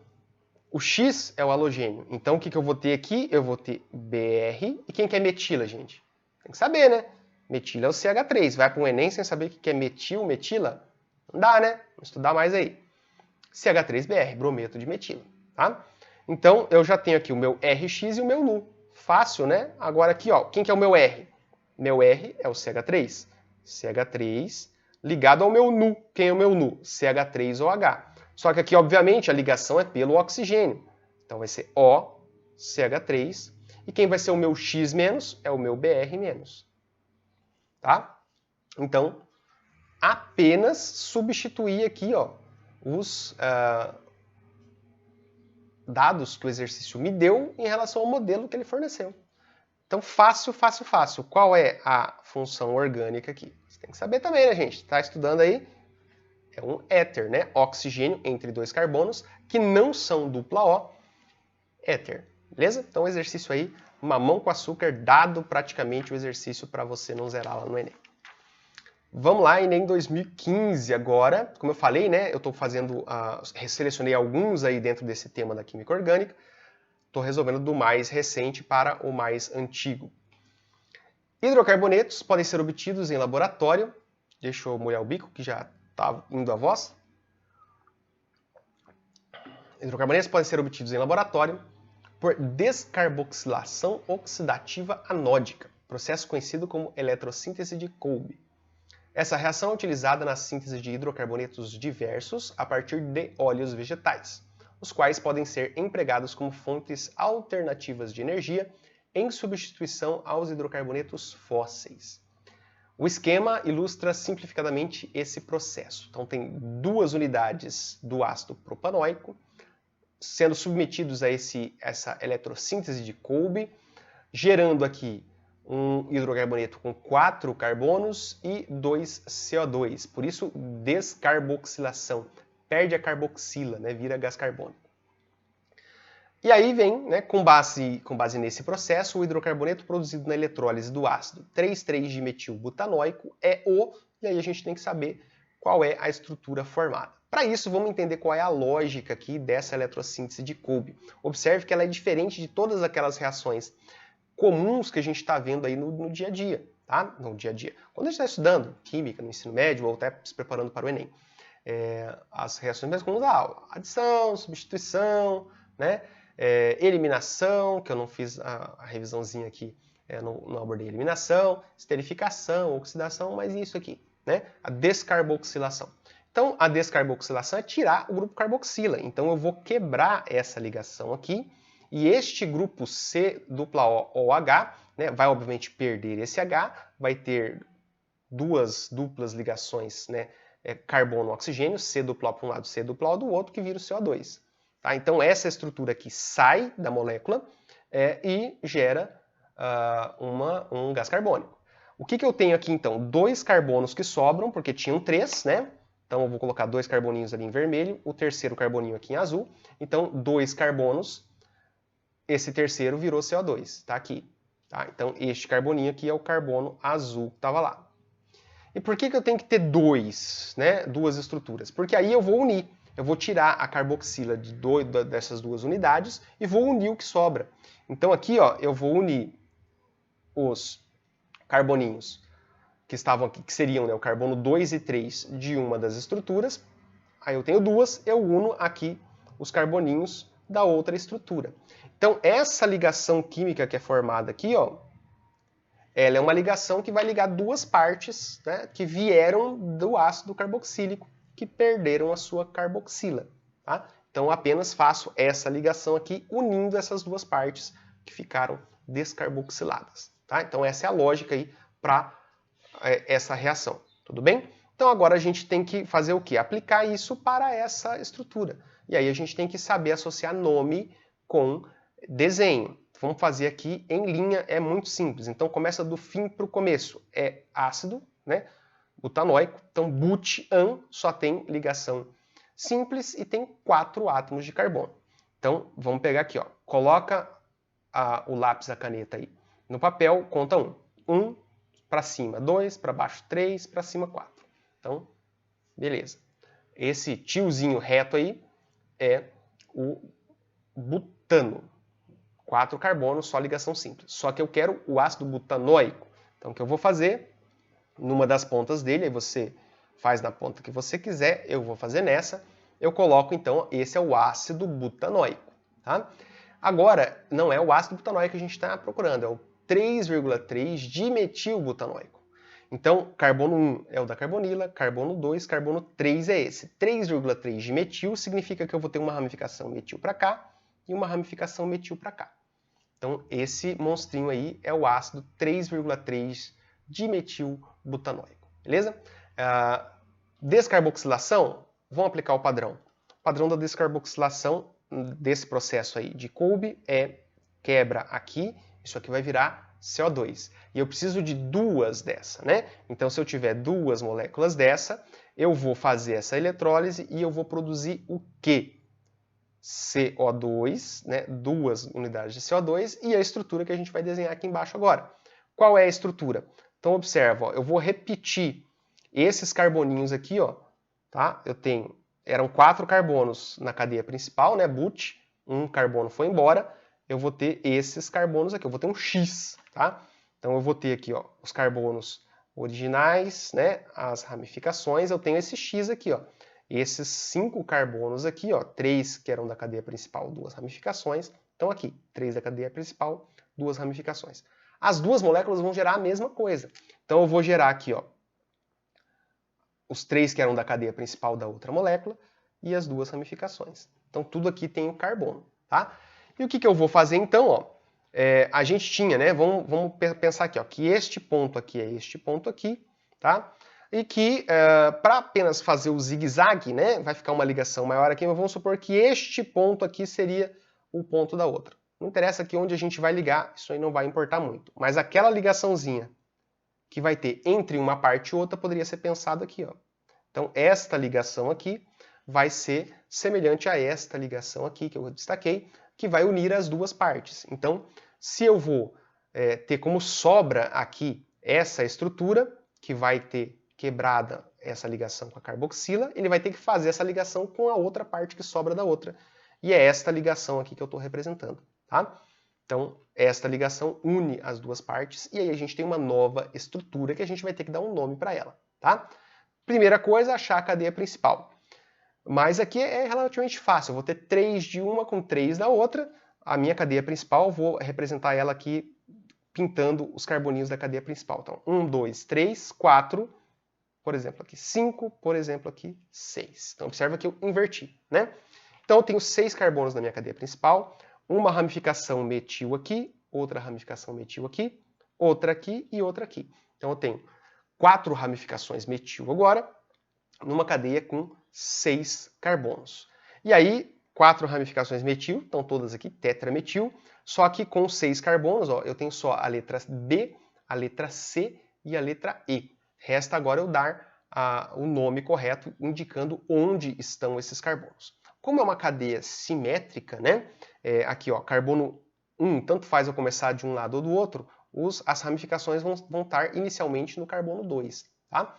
O X é o halogênio. Então, o que eu vou ter aqui? Eu vou ter Br. E quem que é metila, gente? Tem que saber, né? Metila é o CH3. Vai para um Enem sem saber o que é metil, metila? Não dá, né? Vamos estudar mais aí. CH3Br, brometo de metila, tá? Então, eu já tenho aqui o meu Rx e o meu Nu. Fácil, né? Agora aqui, ó, quem que é o meu R? Meu R é o CH3. CH3 ligado ao meu Nu. Quem é o meu Nu? CH3OH. Só que aqui, obviamente, a ligação é pelo oxigênio. Então vai ser O, CH3. E quem vai ser o meu X- é o meu Br-. Tá? Então, apenas substituir aqui, ó, os dados que o exercício me deu em relação ao modelo que ele forneceu. Então, fácil, fácil, fácil. Qual é a função orgânica aqui? Você tem que saber também, né, gente? Está estudando aí? É um éter, né? Oxigênio entre dois carbonos que não são dupla O, éter. Beleza? Então, o exercício aí, mamão com açúcar, dado praticamente o exercício para você não zerar lá no Enem. Vamos lá, Enem 2015 agora. Como eu falei, né? Eu estou fazendo, selecionei alguns aí dentro desse tema da química orgânica. Estou resolvendo do mais recente para o mais antigo. Hidrocarbonetos podem ser obtidos em laboratório. Deixa eu molhar o bico, que já está indo a voz. Hidrocarbonetos podem ser obtidos em laboratório por descarboxilação oxidativa anódica, processo conhecido como eletrossíntese de Kolbe. Essa reação é utilizada na síntese de hidrocarbonetos diversos a partir de óleos vegetais, os quais podem ser empregados como fontes alternativas de energia em substituição aos hidrocarbonetos fósseis. O esquema ilustra simplificadamente esse processo. Então tem duas unidades do ácido propanoico sendo submetidos a essa eletrossíntese de Kolbe, gerando aqui um hidrocarboneto com 4 carbonos e 2 CO2. Por isso, descarboxilação. Perde a carboxila, né? Vira gás carbônico. E aí vem, né, com base nesse processo, o hidrocarboneto produzido na eletrólise do ácido 3,3-dimetilbutanoico é o, e aí a gente tem que saber qual é a estrutura formada. Para isso, vamos entender qual é a lógica aqui dessa eletrossíntese de Kolbe. Observe que ela é diferente de todas aquelas reações comuns que a gente está vendo aí no dia a dia, tá? No dia a dia. Quando a gente está estudando química no ensino médio ou até se preparando para o Enem, as reações mais comuns, adição, substituição, né? Eliminação, que eu não fiz a revisãozinha aqui, não abordei eliminação, esterificação, oxidação, mas isso aqui, né? A descarboxilação. Então, a descarboxilação é tirar o grupo carboxila. Então, eu vou quebrar essa ligação aqui. E este grupo C-OH, né, vai obviamente perder esse H, vai ter duas duplas ligações, né, carbono-oxigênio, C duplo para um lado, C duplo do outro, que vira o CO2. Tá? Então, essa estrutura aqui sai da molécula e gera um gás carbônico. O que eu tenho aqui, então? 2 carbonos que sobram, porque tinham 3, né? Então, eu vou colocar 2 carboninhos ali em vermelho, o terceiro carboninho aqui em azul. Então, 2 carbonos, esse terceiro virou CO2, tá aqui. Tá? Então, este carboninho aqui é o carbono azul que estava lá. E por que eu tenho que ter duas estruturas? Porque aí eu vou unir. Eu vou tirar a carboxila dessas duas unidades e vou unir o que sobra. Então aqui, ó, eu vou unir os carboninhos que estavam aqui, que seriam, né, o carbono 2 e 3 de uma das estruturas. Aí eu tenho duas, eu uno aqui os carboninhos da outra estrutura. Então essa ligação química que é formada aqui, ó, ela é uma ligação que vai ligar duas partes, né, que vieram do ácido carboxílico, que perderam a sua carboxila. Tá? Então eu apenas faço essa ligação aqui, unindo essas duas partes que ficaram descarboxiladas. Tá? Então essa é a lógica aí para essa reação. Tudo bem? Então agora a gente tem que fazer o quê? Aplicar isso para essa estrutura. E aí a gente tem que saber associar nome com desenho. Vamos fazer aqui em linha, é muito simples. Então começa do fim para o começo. É ácido, né? Butanoico. Então butan só tem ligação simples e tem 4 átomos de carbono. Então vamos pegar aqui, ó. Coloca o lápis, a caneta aí no papel, conta 1. 1 para cima 2, para baixo 3, para cima 4. Então, beleza. Esse tiozinho reto aí é o butano. 4 carbonos, só ligação simples. Só que eu quero o ácido butanoico. Então, o que eu vou fazer? Numa das pontas dele, aí você faz na ponta que você quiser, eu vou fazer nessa. Eu coloco, então, esse é o ácido butanoico. Tá? Agora, não é o ácido butanoico que a gente está procurando, é o 3,3 dimetilbutanoico. Então, carbono 1 é o da carbonila, carbono 2, carbono 3 é esse. 3,3 de metil significa que eu vou ter uma ramificação metil para cá e uma ramificação metil para cá. Então, esse monstrinho aí é o ácido 3,3 dimetilbutanoico. Beleza? Descarboxilação, vamos aplicar o padrão. O padrão da descarboxilação desse processo aí de Kolbe é quebra aqui, isso aqui vai virar CO2. E eu preciso de duas dessa, né? Então, se eu tiver duas moléculas dessa, eu vou fazer essa eletrólise e eu vou produzir o quê? CO2, né? 2 unidades de CO2 e a estrutura que a gente vai desenhar aqui embaixo agora. Qual é a estrutura? Então, observa, ó, eu vou repetir esses carboninhos aqui, ó, tá? Eram 4 carbonos na cadeia principal, né? But, um carbono foi embora. Eu vou ter esses carbonos aqui, eu vou ter um X, tá? Então eu vou ter aqui, ó, os carbonos originais, né? As ramificações, eu tenho esse X aqui, ó. Esses 5 carbonos aqui, ó, 3 que eram da cadeia principal, 2 ramificações. Então aqui, 3 da cadeia principal, 2 ramificações. As duas moléculas vão gerar a mesma coisa. Então eu vou gerar aqui, ó, os 3 que eram da cadeia principal da outra molécula e as 2 ramificações. Então tudo aqui tem o carbono, tá? E o que eu vou fazer então, ó? A gente tinha, né? Vamos pensar aqui, ó, que este ponto aqui é este ponto aqui, tá? E que para apenas fazer o zigue-zague, né? Vai ficar uma ligação maior aqui, mas vamos supor que este ponto aqui seria o ponto da outra. Não interessa aqui onde a gente vai ligar, isso aí não vai importar muito. Mas aquela ligaçãozinha que vai ter entre uma parte e outra poderia ser pensado aqui, ó. Então esta ligação aqui vai ser semelhante a esta ligação aqui que eu destaquei, que vai unir as duas partes. Então, se eu vou ter como sobra aqui essa estrutura, que vai ter quebrada essa ligação com a carboxila, ele vai ter que fazer essa ligação com a outra parte que sobra da outra. E é esta ligação aqui que eu estou representando. Tá? Então, esta ligação une as duas partes e aí a gente tem uma nova estrutura que a gente vai ter que dar um nome para ela. Tá? Primeira coisa, achar a cadeia principal. Mas aqui é relativamente fácil, eu vou ter 3 de uma com 3 da outra. A minha cadeia principal, vou representar ela aqui pintando os carboninhos da cadeia principal. Então, 1, 2, 3, 4. por exemplo, aqui 5, por exemplo, aqui 6. Então, observa que eu inverti, né? Então, eu tenho 6 carbonos na minha cadeia principal, uma ramificação metil aqui, outra ramificação metil aqui, outra aqui e outra aqui. Então, eu tenho 4 ramificações metil agora, numa cadeia com 6 carbonos. E aí, 4 ramificações metil, estão todas aqui, tetrametil, só que com 6 carbonos, ó, eu tenho só a letra B, a letra C e a letra E. Resta agora eu dar o nome correto, indicando onde estão esses carbonos. Como é uma cadeia simétrica, né? Aqui, ó, carbono 1, tanto faz eu começar de um lado ou do outro, as ramificações vão estar inicialmente no carbono 2, tá?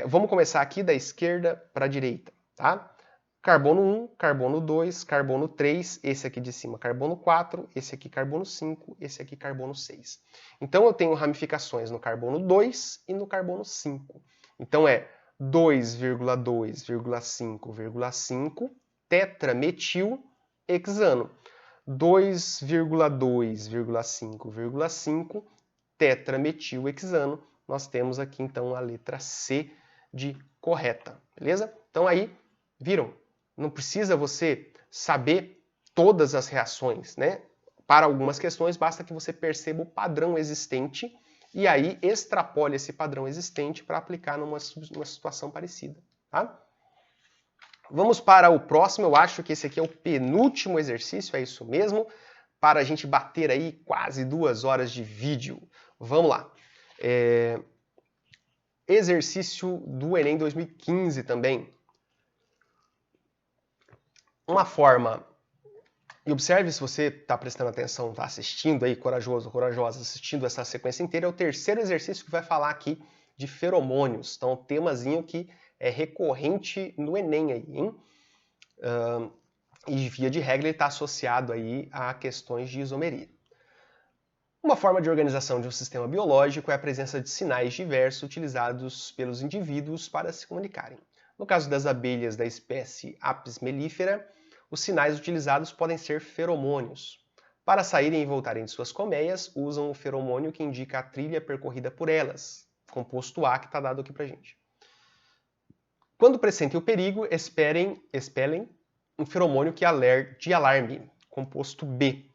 Vamos começar aqui da esquerda para a direita, tá? Carbono 1, carbono 2, carbono 3, esse aqui de cima carbono 4, esse aqui carbono 5, esse aqui carbono 6. Então eu tenho ramificações no carbono 2 e no carbono 5. Então é 2,2,5,5 tetrametil hexano. 2,2,5,5 tetrametil hexano. Nós temos aqui então a letra C de correta, beleza? Então aí, viram? Não precisa você saber todas as reações, né? Para algumas questões, basta que você perceba o padrão existente e aí extrapole esse padrão existente para aplicar numa situação parecida, tá? Vamos para o próximo, eu acho que esse aqui é o penúltimo exercício, é isso mesmo, para a gente bater aí quase 2 horas de vídeo. Vamos lá. Exercício do Enem 2015 também. Uma forma, e observe se você está prestando atenção, está assistindo aí, corajoso, corajosa, assistindo essa sequência inteira, é o terceiro exercício que vai falar aqui de feromônios. Então, um temazinho que é recorrente no Enem aí, hein? E via de regra ele está associado aí a questões de isomeria. Uma forma de organização de um sistema biológico é a presença de sinais diversos utilizados pelos indivíduos para se comunicarem. No caso das abelhas da espécie Apis mellifera, os sinais utilizados podem ser feromônios. Para saírem e voltarem de suas colmeias, usam o feromônio que indica a trilha percorrida por elas, composto A que está dado aqui para gente. Quando pressentem o perigo, expelem um feromônio de alarme, composto B,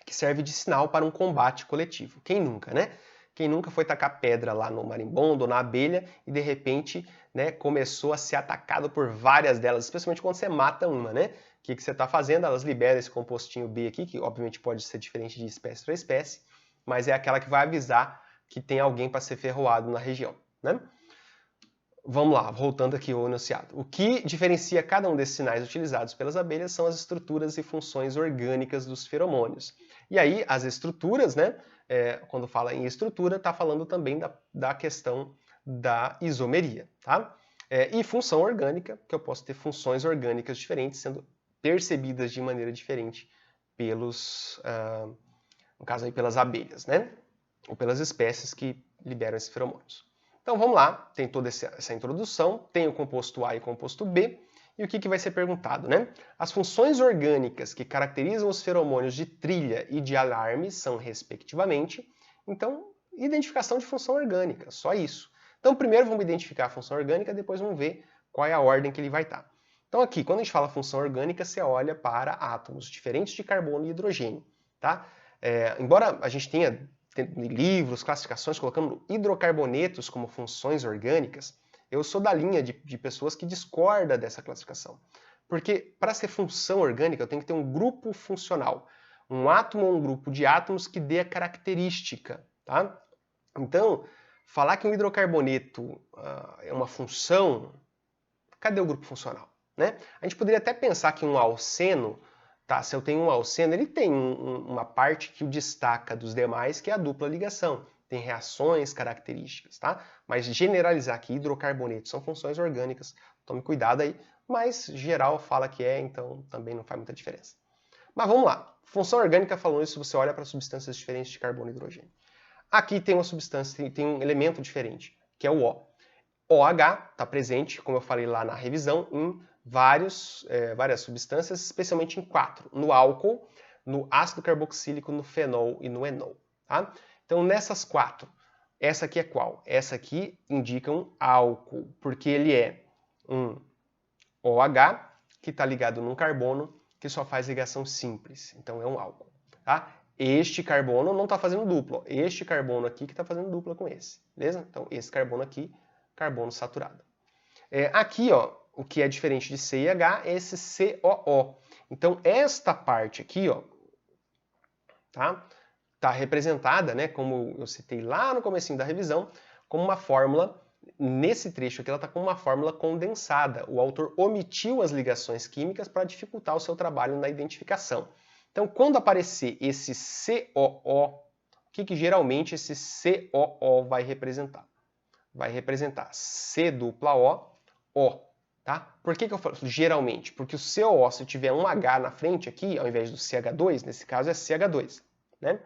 que serve de sinal para um combate coletivo. Quem nunca, né? Quem nunca foi tacar pedra lá no marimbondo ou na abelha e de repente, né, começou a ser atacado por várias delas, especialmente quando você mata uma, né? O que você está fazendo? Elas liberam esse compostinho B aqui, que obviamente pode ser diferente de espécie para espécie, mas é aquela que vai avisar que tem alguém para ser ferroado na região, né? Vamos lá, voltando aqui ao enunciado. O que diferencia cada um desses sinais utilizados pelas abelhas são as estruturas e funções orgânicas dos feromônios. E aí, as estruturas, né? Quando fala em estrutura, está falando também da questão da isomeria, tá? E função orgânica, que eu posso ter funções orgânicas diferentes sendo percebidas de maneira diferente pelos, no caso aí, pelas abelhas, né? Ou pelas espécies que liberam esses feromônios. Então vamos lá, tem toda essa introdução, tem o composto A e o composto B, e o que vai ser perguntado, né? As funções orgânicas que caracterizam os feromônios de trilha e de alarme são, respectivamente, então, identificação de função orgânica, só isso. Então primeiro vamos identificar a função orgânica, depois vamos ver qual é a ordem que ele vai estar. Então aqui, quando a gente fala função orgânica, você olha para átomos diferentes de carbono e hidrogênio, tá? Embora a gente tenha livros, classificações, colocando hidrocarbonetos como funções orgânicas, eu sou da linha de pessoas que discorda dessa classificação. Porque para ser função orgânica eu tenho que ter um grupo funcional. Um átomo ou um grupo de átomos que dê a característica. Tá? Então, falar que um hidrocarboneto é uma função, cadê o grupo funcional? Né? A gente poderia até pensar que um alceno, tá, se eu tenho um alceno, ele tem uma parte que o destaca dos demais, que é a dupla ligação. Tem reações características, tá? Mas generalizar que hidrocarbonetos são funções orgânicas, tome cuidado aí, mas geral fala que então também não faz muita diferença. Mas vamos lá. Função orgânica, falando isso, você olha para substâncias diferentes de carbono e hidrogênio. Aqui tem uma substância, tem um elemento diferente, que é o O. OH está presente, como eu falei lá na revisão, em várias substâncias, especialmente em 4. No álcool, no ácido carboxílico, no fenol e no enol. Tá? Então, nessas 4, Essa aqui é qual? Essa aqui indica um álcool, porque ele é um OH que está ligado num carbono que só faz ligação simples. Então é um álcool. Tá? Este carbono não está fazendo dupla. Este carbono aqui que está fazendo dupla com esse. Beleza? Então esse carbono aqui, carbono saturado. Aqui, ó, o que é diferente de C e H é esse COO. Então esta parte aqui, ó, tá representada, né, como eu citei lá no comecinho da revisão, como uma fórmula. Nesse trecho aqui ela está com uma fórmula condensada. O autor omitiu as ligações químicas para dificultar o seu trabalho na identificação. Então, quando aparecer esse COO, o que geralmente esse COO vai representar? Vai representar C dupla O. Tá? Por que eu falo geralmente? Porque o COO, se tiver um H na frente aqui, ao invés do CH2, nesse caso é CH2. Né?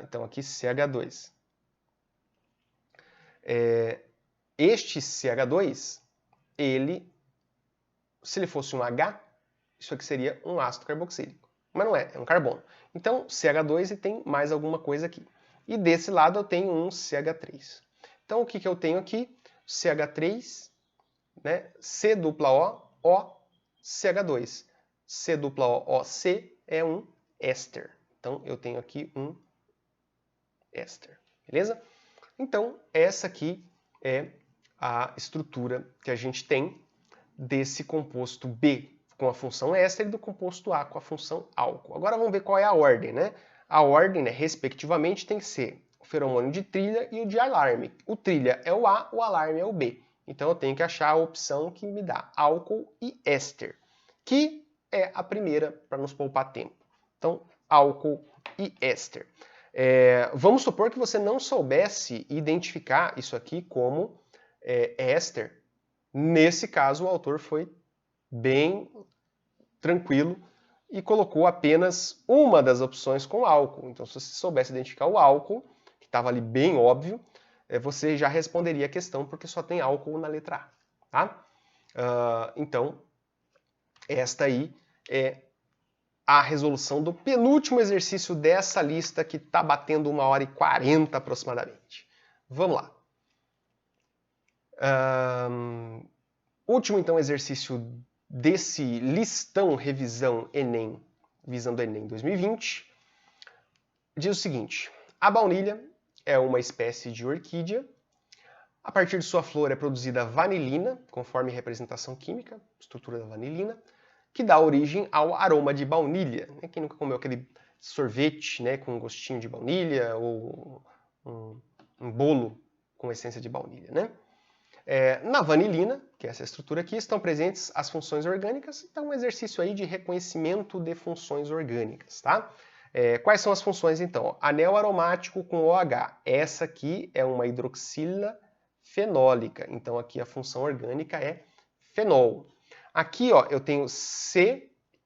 Então aqui CH2. Este CH2, se ele fosse um H, isso aqui seria um ácido carboxílico. Mas não é um carbono. Então, CH2 e tem mais alguma coisa aqui. E desse lado eu tenho um CH3. Então, o que eu tenho aqui? CH3, né? C dupla O, CH2. C dupla O, C é um éster. Então, eu tenho aqui um éster. Beleza? Então, essa aqui é a estrutura que a gente tem desse composto B com a função éster e do composto A com a função álcool. Agora vamos ver qual é a ordem, né? A ordem, né, respectivamente, tem que ser o feromônio de trilha e o de alarme. O trilha é o A, o alarme é o B. Então eu tenho que achar a opção que me dá álcool e éster, que é a primeira para nos poupar tempo. Então, álcool e éster. Vamos supor que você não soubesse identificar isso aqui como éster. Nesse caso, o autor foi bem tranquilo e colocou apenas uma das opções com álcool. Então, se você soubesse identificar o álcool, que estava ali bem óbvio, você já responderia a questão, porque só tem álcool na letra A. Tá? Então, esta aí é a resolução do penúltimo exercício dessa lista, que está batendo 1h40 aproximadamente. Vamos lá. Último, então, exercício desse listão revisão Enem, visando o Enem 2020. Diz o seguinte: a baunilha é uma espécie de orquídea. A partir de sua flor é produzida vanilina, conforme representação química, estrutura da vanilina, que dá origem ao aroma de baunilha. Quem nunca comeu aquele sorvete, né, com gostinho de baunilha, ou um bolo com essência de baunilha, né? Na vanilina, que é essa estrutura aqui, estão presentes as funções orgânicas. Então, um exercício aí de reconhecimento de funções orgânicas, tá? Quais são as funções, então? Anel aromático com OH. Essa aqui é uma hidroxila fenólica. Então, aqui a função orgânica é fenol. Aqui, ó, eu tenho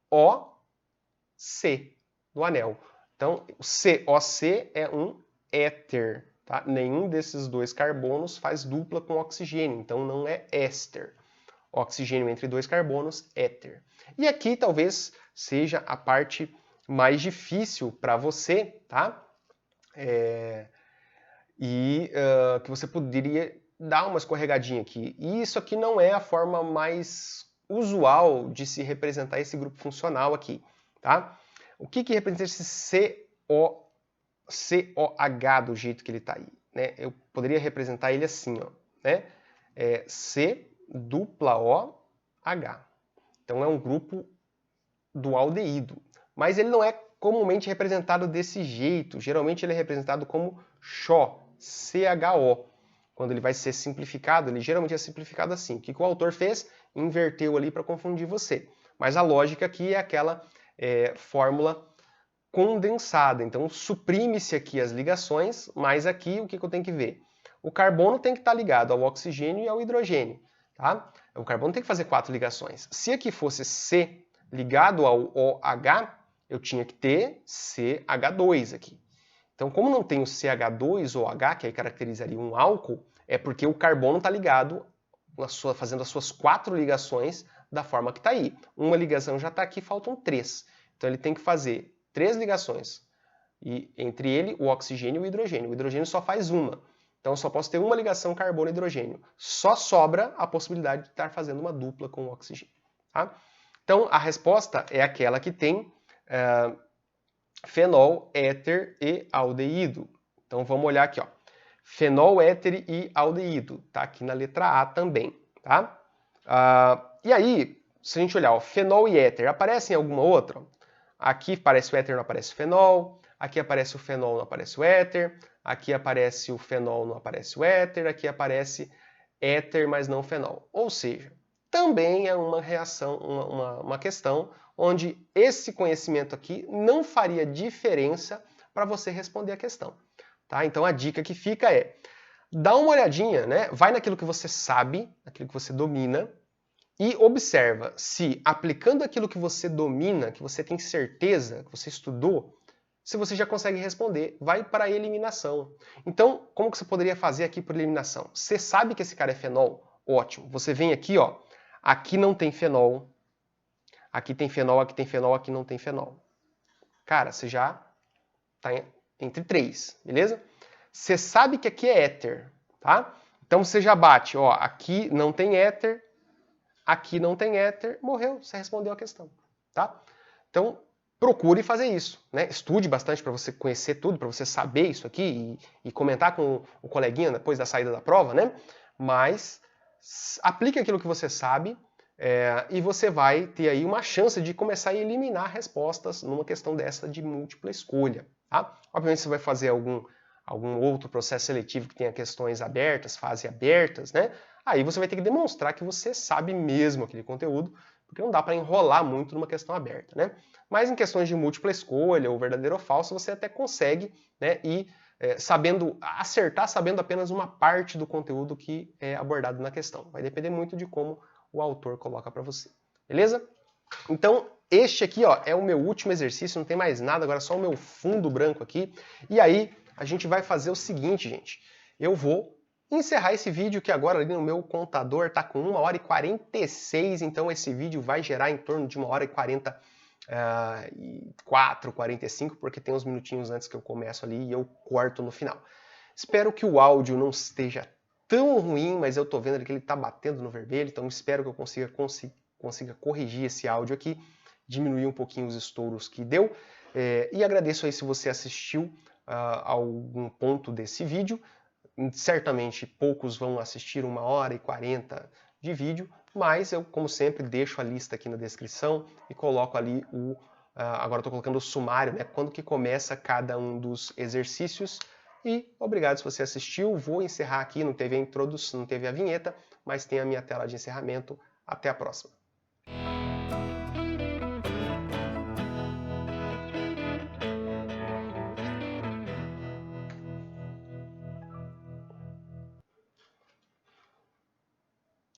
COC do anel. Então, o COC é um éter. Tá? Nenhum desses dois carbonos faz dupla com oxigênio, então não é éster. Oxigênio entre dois carbonos, éter. E aqui talvez seja a parte mais difícil para você, tá? Que você poderia dar uma escorregadinha aqui. E isso aqui não é a forma mais usual de se representar esse grupo funcional aqui, tá? O que representa esse COH do jeito que ele está aí, né? Eu poderia representar ele assim, ó, né? C dupla OH. Então é um grupo do aldeído. Mas ele não é comumente representado desse jeito. Geralmente ele é representado como CHO, CHO. Quando ele vai ser simplificado, ele geralmente é simplificado assim. O que o autor fez? Inverteu ali para confundir você. Mas a lógica aqui é aquela fórmula condensada. Então, suprime-se aqui as ligações, mas aqui o que eu tenho que ver? O carbono tem que estar ligado ao oxigênio e ao hidrogênio. Tá? O carbono tem que fazer 4 ligações. Se aqui fosse C ligado ao OH, eu tinha que ter CH2 aqui. Então, como não tem o CH2 ou H, que aí caracterizaria um álcool, é porque o carbono está ligado, fazendo as suas 4 ligações da forma que está aí. Uma ligação já está aqui, faltam 3. Então, ele tem que fazer 3 ligações e entre ele o oxigênio e o hidrogênio. O hidrogênio só faz uma. Então eu só posso ter uma ligação carbono-hidrogênio. Só sobra a possibilidade de estar fazendo uma dupla com o oxigênio. Tá? Então a resposta é aquela que tem fenol, éter e aldeído. Então vamos olhar aqui, ó. Fenol, éter e aldeído. Tá aqui na letra A também. Tá? E aí, se a gente olhar, ó, fenol e éter, aparecem em alguma outra? Aqui aparece o éter, não aparece o fenol. Aqui aparece o fenol, não aparece o éter. Aqui aparece o fenol, não aparece o éter. Aqui aparece éter, mas não fenol. Ou seja, também é uma reação, uma questão onde esse conhecimento aqui não faria diferença para você responder a questão. Tá? Então a dica que fica é, dá uma olhadinha, né? Vai naquilo que você sabe, naquilo que você domina, e observa se aplicando aquilo que você domina, que você tem certeza, que você estudou, se você já consegue responder, vai para a eliminação. Então, como que você poderia fazer aqui por eliminação? Você sabe que esse cara é fenol? Ótimo. Você vem aqui, ó, aqui não tem fenol, aqui tem fenol, aqui tem fenol, aqui não tem fenol. Cara, você já está entre 3, beleza? Você sabe que aqui é éter, tá? Então você já bate, ó, aqui não tem éter, aqui não tem éter, morreu, você respondeu a questão, tá? Então, procure fazer isso, né? Estude bastante para você conhecer tudo, para você saber isso aqui e comentar com o coleguinha depois da saída da prova, né? Mas aplique aquilo que você sabe e você vai ter aí uma chance de começar a eliminar respostas numa questão dessa de múltipla escolha, tá? Obviamente você vai fazer algum outro processo seletivo que tenha questões abertas, fase abertas, né? Aí você vai ter que demonstrar que você sabe mesmo aquele conteúdo, porque não dá para enrolar muito numa questão aberta, né? Mas em questões de múltipla escolha, ou verdadeiro ou falso, você até consegue, né, ir acertar sabendo apenas uma parte do conteúdo que é abordado na questão. Vai depender muito de como o autor coloca para você. Beleza? Então, este aqui, ó, é o meu último exercício, não tem mais nada, agora só o meu fundo branco aqui. E aí, a gente vai fazer o seguinte, gente. Eu vou encerrar esse vídeo que agora ali no meu contador está com 1h46, então esse vídeo vai gerar em torno de 1h44, 45, porque tem uns minutinhos antes que eu começo ali e eu corto no final. Espero que o áudio não esteja tão ruim, mas eu estou vendo que ele está batendo no vermelho, então espero que eu consiga corrigir esse áudio aqui, diminuir um pouquinho os estouros que deu. E agradeço aí se você assistiu a algum ponto desse vídeo. Certamente poucos vão assistir 1h40 de vídeo, mas eu, como sempre, deixo a lista aqui na descrição e coloco ali agora estou colocando o sumário, né? Quando que começa cada um dos exercícios. E obrigado se você assistiu. Vou encerrar aqui, não teve a introdução, não teve a vinheta, mas tem a minha tela de encerramento. Até a próxima.